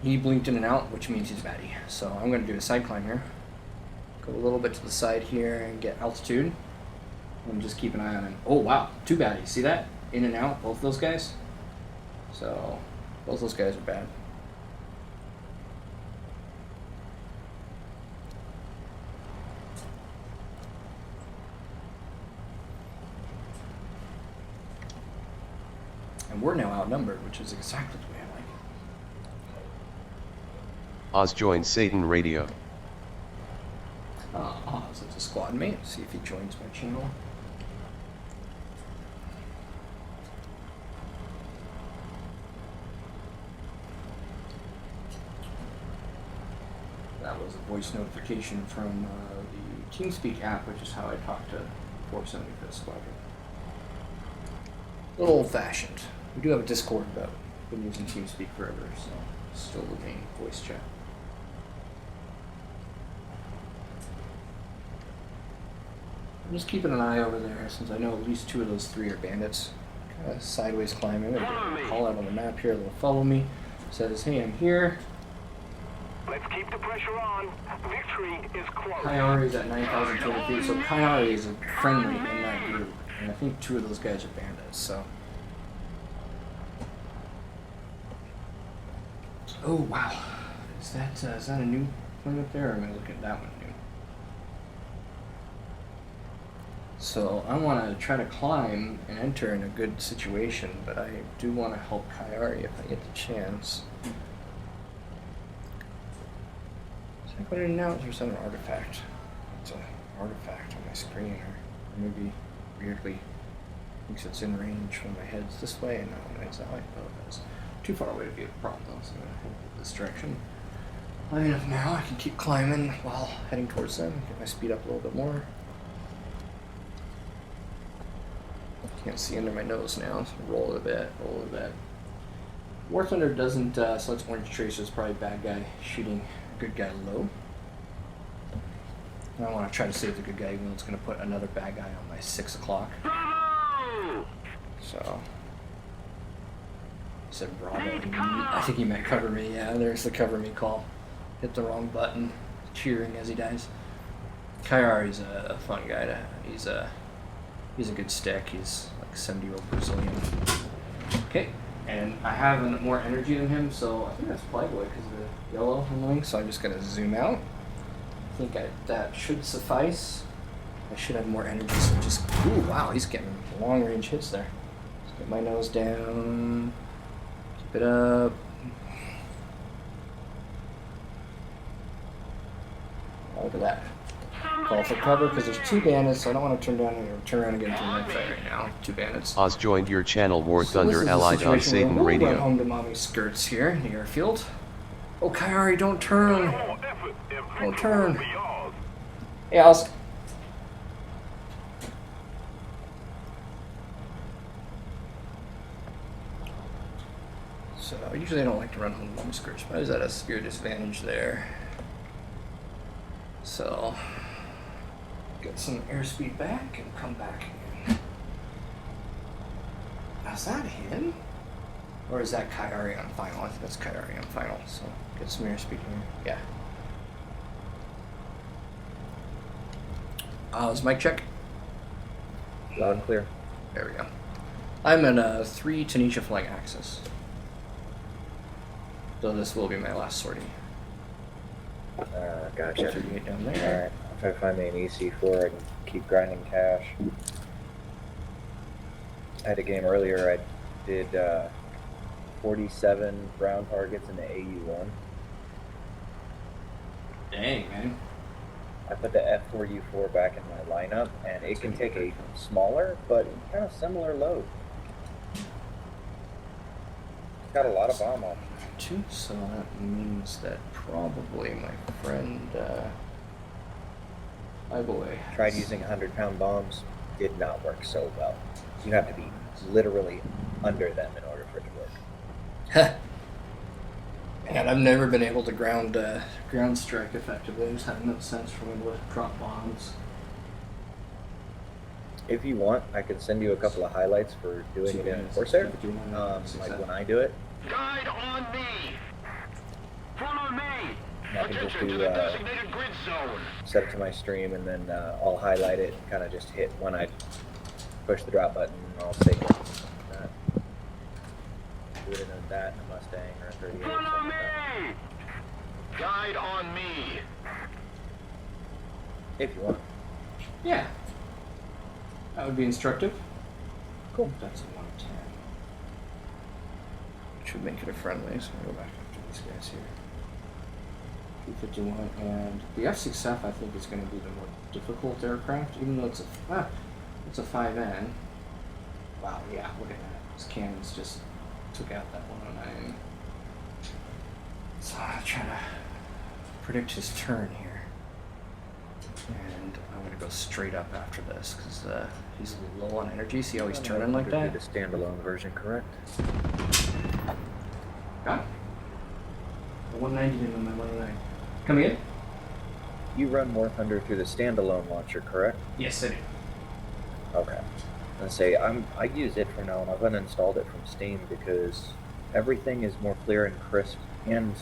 He blinked in and out, which means he's batty. So I'm going to do a side climb here. Go a little bit to the side here and get altitude. And just keep an eye on him. Oh wow, 2 baddies. See that? In and out, both those guys. So both those guys are bad. And we're now outnumbered, which is exactly the way I like it. Oz joins Satan Radio. Oz is a squad mate. See if he joins my channel. that was a voice notification from the TeamSpeak app, which is how I talk to 475th Squadron. A little old-fashioned. We do have a Discord, but I've been using TeamSpeak forever, so still the main voice chat. I'm just keeping an eye over there, since I know at least 2 of those 3 are bandits. Kind of sideways climbing. I'm going to call out on the map here. They'll follow me. Says, hey, I'm here. Let's keep the pressure on. Victory is close. Kayari is at 9,200 feet, so Kayari is a friendly in that group. And I think 2 of those guys are bandits, so. Oh, wow. Is that a new plane up there, or am I looking at that one new? So I want to try to climb and enter in a good situation, but I do want to help Kayari if I get the chance. Is that going in now, or is that an artifact? It's an artifact on my screen, or maybe weirdly thinks it's in range when my head's this way. No, it's that way. Oh, that's too far away to be a problem, though, so I'm going to head this direction. High enough now, I can keep climbing while heading towards them, get my speed up a little bit more. Can't see under my nose now, so roll it a bit, roll it a bit. War Thunder doesn't, so that's Orange Tracer, is probably a bad guy shooting a good guy low. And I want to try to save the good guy, even though it's going to put another bad guy on my 6 o'clock. So. I said Bravo. I think he meant cover me. Yeah, there's the cover me call. Hit the wrong button, cheering as he dies. Kayari's a fun guy. He's a good stick. He's like a 70-year-old Brazilian. Okay, and I have more energy than him, so I think that's Flyboy because of the yellow on the wing, so I'm just going to zoom out. I think that should suffice. I should have more energy, so just... Ooh, wow, he's getting long-range hits there. Just get my nose down. Keep it up. Oh, look at that. Call for cover because there's 2 bandits, so I don't want to turn around and get into the next fight right now. 2 bandits. Oz joined your channel, War So Thunder allied on Satan we'll Radio. run home to mommy's skirts here in the airfield. Oh, Kayari, don't turn. Don't turn. Hey, Oz. So, usually I don't like to run home to mommy's skirts, but I was at a severe disadvantage there. So, get some airspeed back and come back again. Is that him? Or is that Kayari on final? I think that's Kayari on final, so get some airspeed here. Yeah. Is mic check? Loud and clear. There we go. I'm in a 3 Tanisha flying axis. So this will be my last sortie. Gotcha. So you get down there. Alright, I'll try to find me an EC4. I can keep grinding cash. I had a game earlier. I did 47 ground targets in the AU1. Dang, man. I put the F4U4 back in my lineup, and it can take a smaller but kind of similar load. It's got a lot of bomb options. So that means that probably my friend, my boy. Tried using 100-pound bombs. Did not work so well. You have to be literally under them in order for it to work. Man, I've never been able to ground strike effectively. I just have no sense for when to drop bombs. If you want, I can send you a couple of highlights for doing it in Corsair. Like when I do it. Guide on me. Follow me. I can just Attention to do the designated grid zone. set it to my stream, and then I'll highlight it and kind of just hit when I push the drop button. I'll take it. Do it in that, in a Mustang or a 38 or Follow something me. like that. Guide on me. If you want. Yeah. That would be instructive. Cool. That's a 110. Should make it a friendly, so I'll go back after these guys here. 251, and the F6F I think is going to be the more difficult aircraft, even though it's a 5N. Wow, yeah, look at that. These cannons just took out that 109. So I'm trying to predict his turn here. And I'm going to go straight up after this because he's a little low on energy. See how he's turning like that? The standalone version, correct? Got it. The 190 in my 109. Coming in? You run War Thunder through the standalone launcher, correct? Yes, I do. Okay. And say I use it for now, and I've uninstalled it from Steam because everything is more clear and crisp and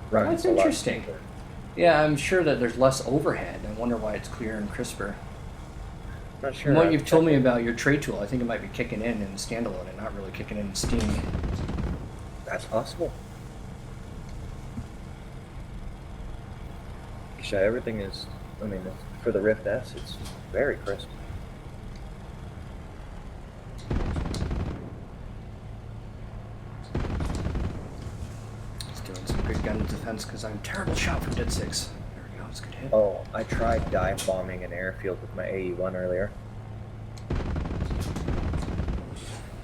runs That's a lot interesting. smoother. Yeah, I'm sure that there's less overhead. I wonder why it's clearer and crisper. Not sure. From what I've you've told me checked about your trade tool, I think it might be kicking in standalone and not really kicking in Steam. it. That's possible. Yeah, everything is. I mean, for the Rift S, it's very crisp. It's doing some good gun defense because I'm a terrible shot from Dead 6. There we go, it's a good hit. Oh, I tried dive bombing an airfield with my AE-1 earlier.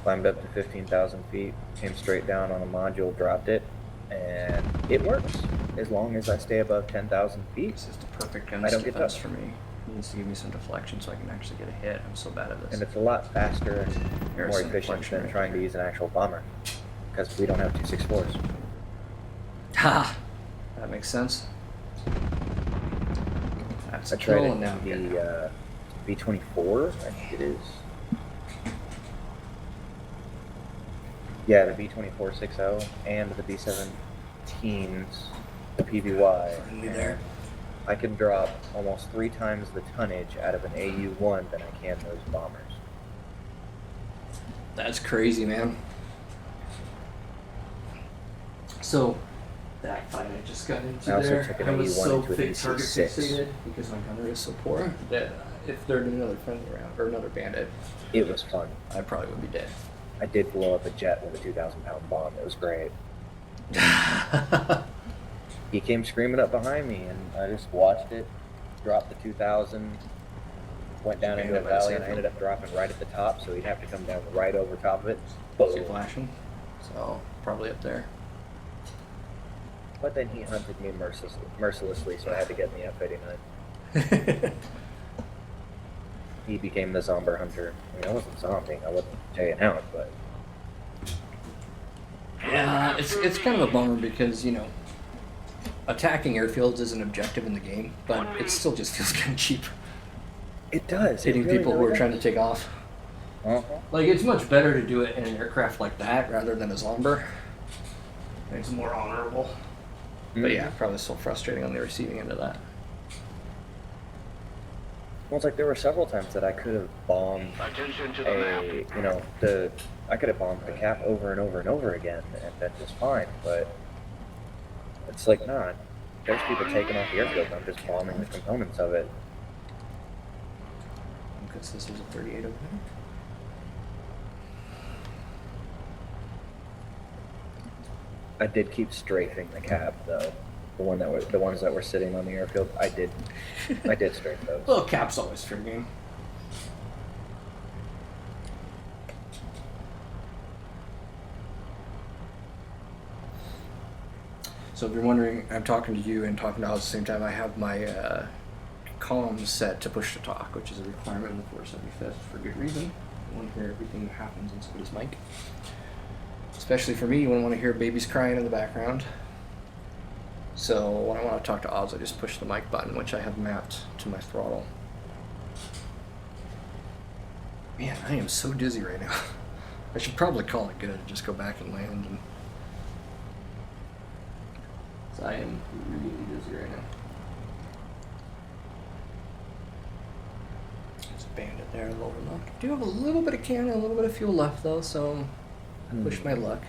Climbed up to 15,000 feet, came straight down on a module, dropped it, and it works as long as I stay above 10,000 feet. This is the perfect gun I don't get defense touched. for me. He needs to give me some deflection so I can actually get a hit. I'm so bad at this. And it's a lot faster and There's more some efficient deflection than right trying to there. use an actual bomber, because we don't have 264s. Ha! That makes sense. That's I tried it killing in now. the B-24, I think it is. Yeah, the B-24-60 and the B-17s, the PBY. Friendly there. I can drop almost 3 times the tonnage out of an AU-1 than I can those bombers. That's crazy, man. So, that fight I just got into I also there, took an I was AU-1 so into a target DC-6. fixated because my gunner is so poor that if there'd been another friendly round or another bandit, It was fun. I probably would be dead. I did blow up a jet with a 2,000-pound bomb. It was great. He came screaming up behind me, and I just watched it, dropped the 2,000, went down into a valley, and I ended up dropping right at the top, so he'd have to come down right over top of it. See flashing? So, probably up there. But then he hunted me mercilessly, so I had to get in the F-89. He became the zomber hunter. I mean, I wasn't zombing, I wasn't jaying out, but Yeah, it's kind of a bummer because, you know, attacking airfields is an objective in the game, but it still just feels kind of cheap it does. hitting it really, people who really are trying to does. take off. Uh-huh. Like, it's much better to do it in an aircraft like that rather than a zomber. It's more honorable. But yeah, probably so frustrating on the receiving end of that. Well, it's like there were several times that I could have bombed Attention to the map. I could have bombed the cap over and over and over again, and that was fine. But it's like, nah, there's people taking off the airfield, and I'm just bombing the components of it. Because this is a 38 over there. I did keep strafing the cap though. The ones that were sitting on the airfield, I did strafe those. Well, cap's always fair game. So if you're wondering, I'm talking to you and talking to Oz at the same time. I have my comms set to push to talk, which is a requirement in the 475th for good reason. I want to hear everything that happens in somebody's mic. Especially for me, you wouldn't want to hear babies crying in the background. So when I want to talk to Oz, I just push the mic button, which I have mapped to my throttle. Man, I am so dizzy right now. I should probably call it good and just go back and land. And so I am really dizzy right now. There's a bandit there, lower lock. I do have a little bit of cannon, a little bit of fuel left though, so push my luck.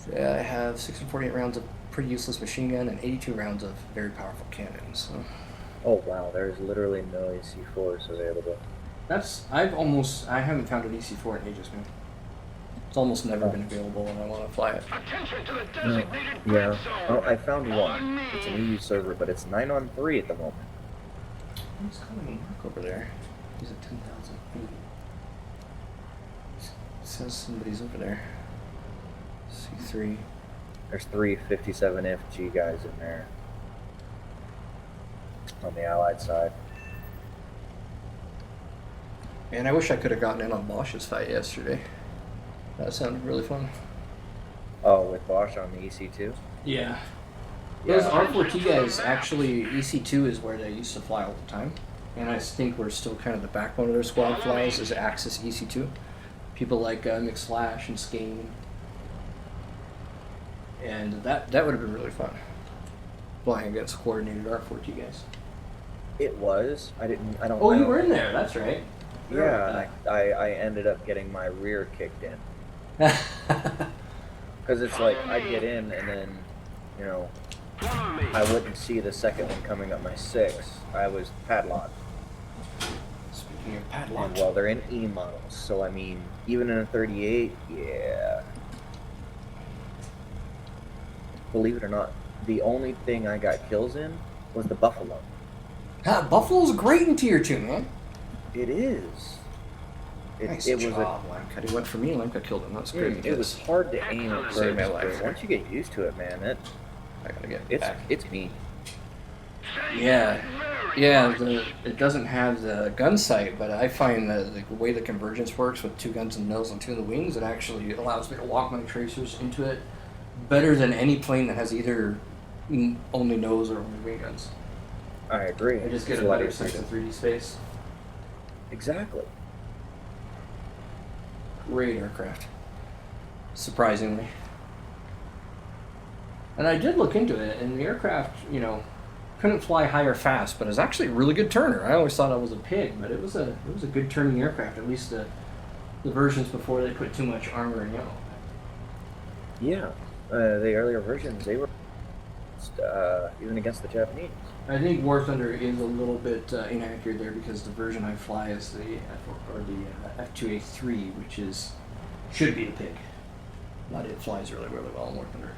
So yeah, I have 648 rounds of pretty useless machine gun and 82 rounds of very powerful cannon. So Oh wow, there's literally no AC-4s available. I haven't found an EC4 in ages, man. It's almost never been available and I want to fly it. Attention to the designated Yeah. zone. Oh, I found one. On me. It's an EU server, but it's 9-on-3 at the moment. Who's calling a mark over there? He's at 10,000 feet. It says somebody's over there. 3. There's 3 57 FG guys in there on the Allied side. And I wish I could have gotten in on Bosch's fight yesterday. That sounded really fun. Oh, with Bosch on the EC2? Yeah. Yeah. Those R4T guys, actually, EC2 is where they used to fly all the time. And I think we're still kind of the backbone of their squad flies is Axis EC2. People like McSlash and Skane. And that would have been really fun. Flying against coordinated R4T guys. It was. I don't. Oh, I you don't- were in there, that's right. Yeah, I ended up getting my rear kicked in. Because it's like, I'd get in and then, you know, I wouldn't see the second one coming up my 6. I was padlocked. Speaking of And padlock. well, they're in E models, so I mean, even in a 38, yeah. Believe it or not, the only thing I got kills in was the Buffalo. Buffalo's great in tier 2, man. It is. Nice It was job, Lemka. He went for me, Lemka killed him. That's great. it was hard to aim at Saved first, my life. but once you get used to it, man, I gotta get it's back. it's mean. Yeah, it doesn't have the gun sight, but I find that the way the convergence works with 2 guns in the nose and 2 in the wings, it actually allows me to walk my tracers into it better than any plane that has either only nose or only wing guns. I agree. I just get It's a lot better easier sense to- of 3D space. Exactly. Great aircraft, surprisingly. And I did look into it, and the aircraft, couldn't fly high or fast, but it was actually a really good turner. I always thought it was a pig, but it was a good turning aircraft. At least the versions before they put too much armor and yellow. Yeah. The earlier versions, they were even against the Japanese. I think War Thunder is a little bit inaccurate there because the version I fly is the F2A3, which should be the pig. But it flies really, really well in War Thunder.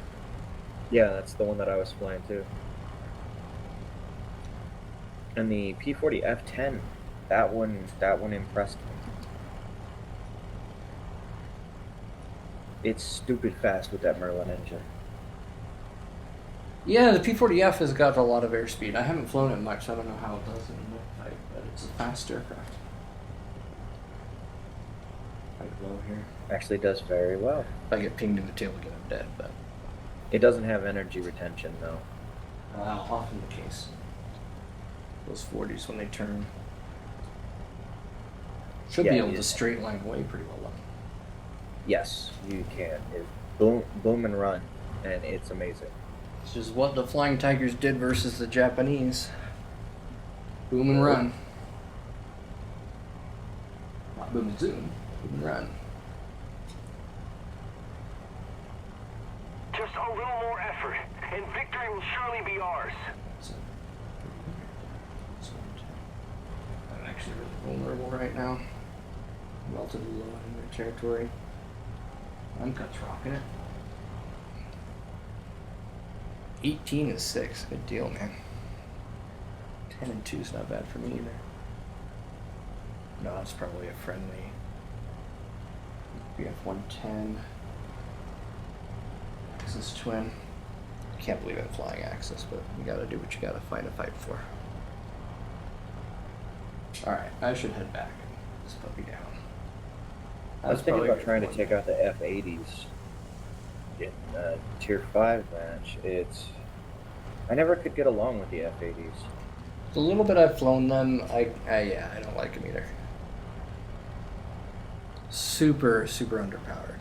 Yeah, that's the one that I was flying too. And the P-40 F-10, that one impressed me. It's stupid fast with that Merlin engine. Yeah, the P-40F has got a lot of airspeed. I haven't flown it much, so I don't know how it does in the fight, but it's a fast aircraft. Quite low here. Actually does very well. If I get pinged in the tail again, I'm dead, but It doesn't have energy retention though. often the case. Those 40s when they turn. Should be Yeah, able it to is. straight line away pretty well though. Yes, you can. It's boom and run, and it's amazing. This is what the Flying Tigers did versus the Japanese. Boom and run. Not boom and zoom, boom and run. Just a little more effort, and victory will surely be ours. So, I'm actually really vulnerable right now. Relatively low in their territory. Uncut's rocking it. 18 and 6, good deal, man. 10 and 2 is not bad for me either. No, that's probably a friendly. BF-110. Axis twin. Can't believe I'm flying Axis, but you gotta do what you gotta find a fight for. Alright, I should head back and this puppy down. I was thinking probably about good trying to one. take out the F-80s in Tier 5 match. I never could get along with the F-80s. The little bit I've flown them, I don't like them either. Super, super underpowered.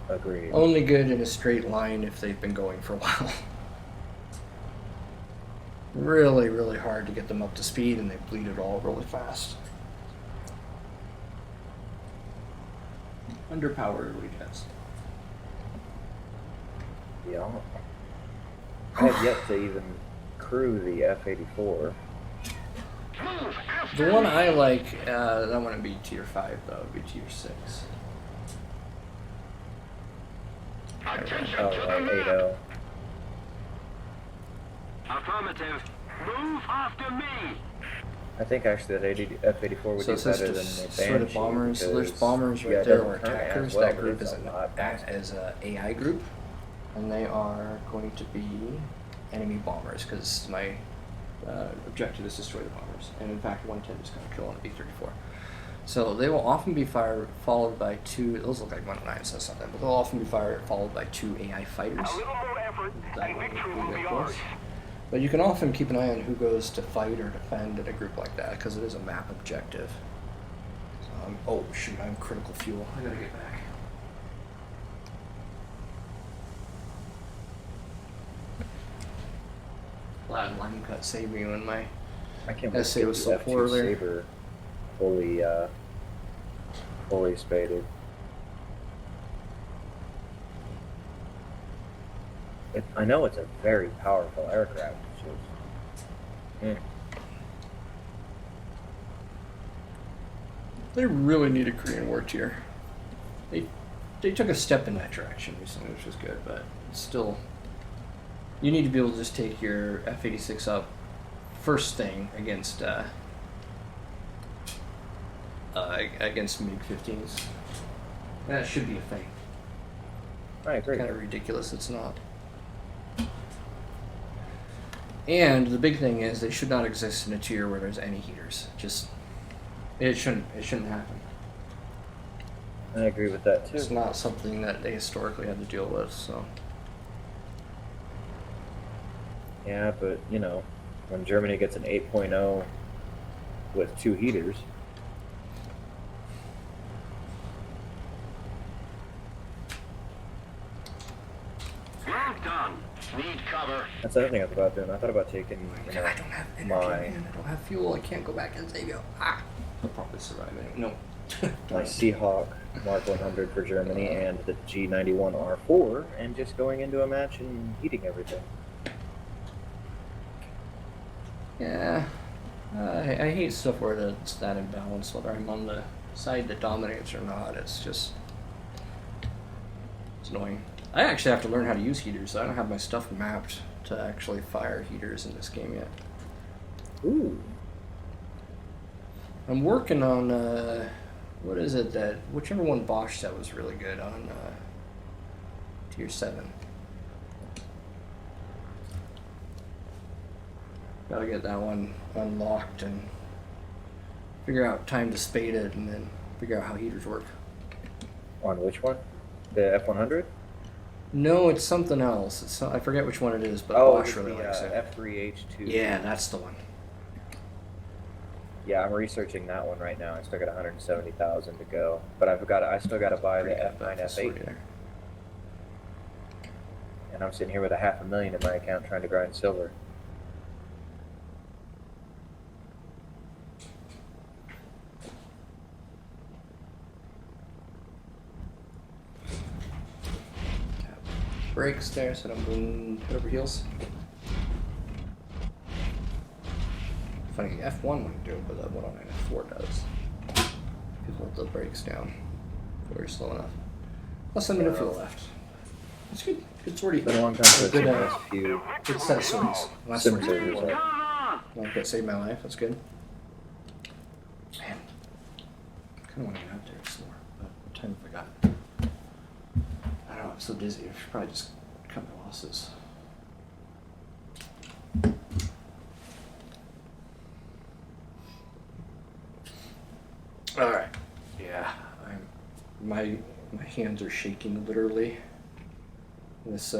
Agreed. Only good in a straight line if they've been going for a while. Really, really hard to get them up to speed, and they bleed it all really fast. Underpowered regens. Yeah. I have yet to even crew the F-84. The one I like, that wouldn't be tier 5 though, it would be tier 6. Oh, right, 80. Affirmative. Move after me. I think actually that F-84 would So do it says better to than the sort Banshee. of bombers. So there's because- bombers yeah, right it there, doesn't or turn as attackers. well, That but group it's is a lot faster. as a AI group. and they are going to be enemy bombers, because my objective is to destroy the bombers. And in fact, 110 is going to kill on a B-34. So they will often be followed by two. Those look like 109s, so that's not them. But they'll often be followed by two AI fighters. A little more effort, That and way victory we will go be close. ours. But you can often keep an eye on who goes to fight or defend in a group like that, because it is a map objective. So oh shoot, I'm critical fuel. I gotta get back. Glad line cut saved me when my I can't essay believe was the so F2 poor there. Saber fully spaded. I know it's a very powerful aircraft. It's just, They really need a Korean War tier. They took a step in that direction recently, which was good, but still, you need to be able to just take your F-86 up first thing against MiG-15s. That should be a thing. I agree. Kind of ridiculous it's not. And the big thing is they should not exist in a tier where there's any heaters. Just it shouldn't happen. I agree with that too. It's not something that they historically had to deal with, so Yeah, but you know, when Germany gets an 8.0 with 2 heaters, You're done. Need cover. that's the other thing I thought about doing. I thought about taking, you know, I don't have energy, my man. I don't have fuel. I can't go back and save you. Ah, I'll probably survive it. No. my Seahawk Mark 100 for Germany and the G91R4, and just going into a match and heating everything. Yeah, I hate stuff where it's that imbalanced, whether I'm on the side that dominates or not. It's just, it's annoying. I actually have to learn how to use heaters, so I don't have my stuff mapped to actually fire heaters in this game yet. Ooh. I'm working on, what is it that, whichever one Bosch said was really good on Tier 7. Gotta get that one unlocked and figure out time to spade it, and then figure out how heaters work. On which one? The F100? No, it's something else. It's I forget which one it is, but Oh, Bosch it's really the likes it. F3H2. Yeah, that's the one. Yeah, I'm researching that one right now. I still got 170,000 to go, but I still got to buy the F9, F8, and I'm sitting here with $500,000 in my account trying to grind silver. Brakes there, so I'm going head over heels. Funny, F1 wouldn't do it, but that 109 F4 does. If you hold the brakes down before you're slow enough. Less than a minute fuel left. It's good. Good sortie. It's been a long time since Good, I've seen this few good set of sorties. Last sim sortie. servers. Like that saved my life. That's good. Man, I kind of want to get out there some more, but what time have I got? I don't know. I'm so dizzy. I should probably just cut my losses. All right. Yeah, my hands are shaking literally. This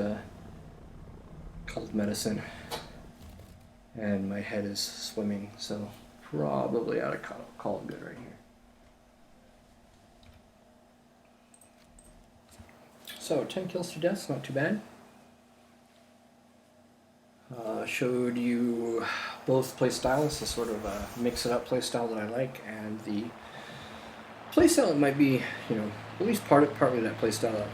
cold medicine, and my head is swimming. So probably ought to call it good right here. So 10 kills to deaths, not too bad. Showed you both play styles, the sort of mix it up play style that I like, and the play style that might be, you know, at least partly that play style, that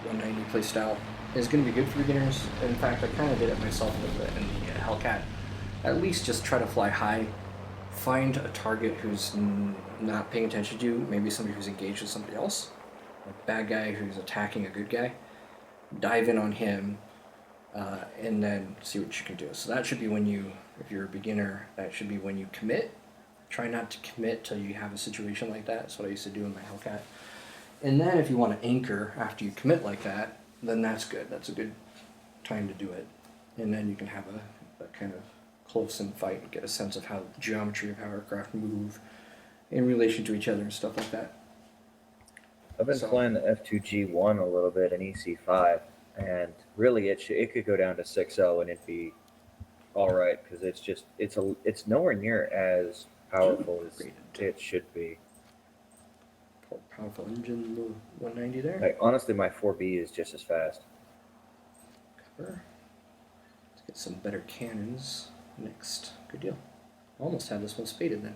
190 play style, is going to be good for beginners. In fact, I kind of did it myself a little bit in the Hellcat. At least just try to fly high, find a target who's not paying attention to you, maybe somebody who's engaged with somebody else, like a bad guy who's attacking a good guy, dive in on him, and then see what you can do. So that should be when you, if you're a beginner, that should be when you commit. Try not to commit till you have a situation like that. That's what I used to do in my Hellcat. And then if you want to anchor after you commit like that, then that's good. That's a good time to do it. And then you can have a kind of close-in fight and get a sense of how the geometry of how aircraft move in relation to each other and stuff like that. I've been flying the F2G1 a little bit in EC5, and really it could go down to 6.0 and it'd be all right, because it's nowhere near as powerful as it should be. Powerful engine, the 190 there. Like, honestly, my 4B is just as fast. Cover. Let's get some better cannons next. Good deal. Almost had this one spaded then.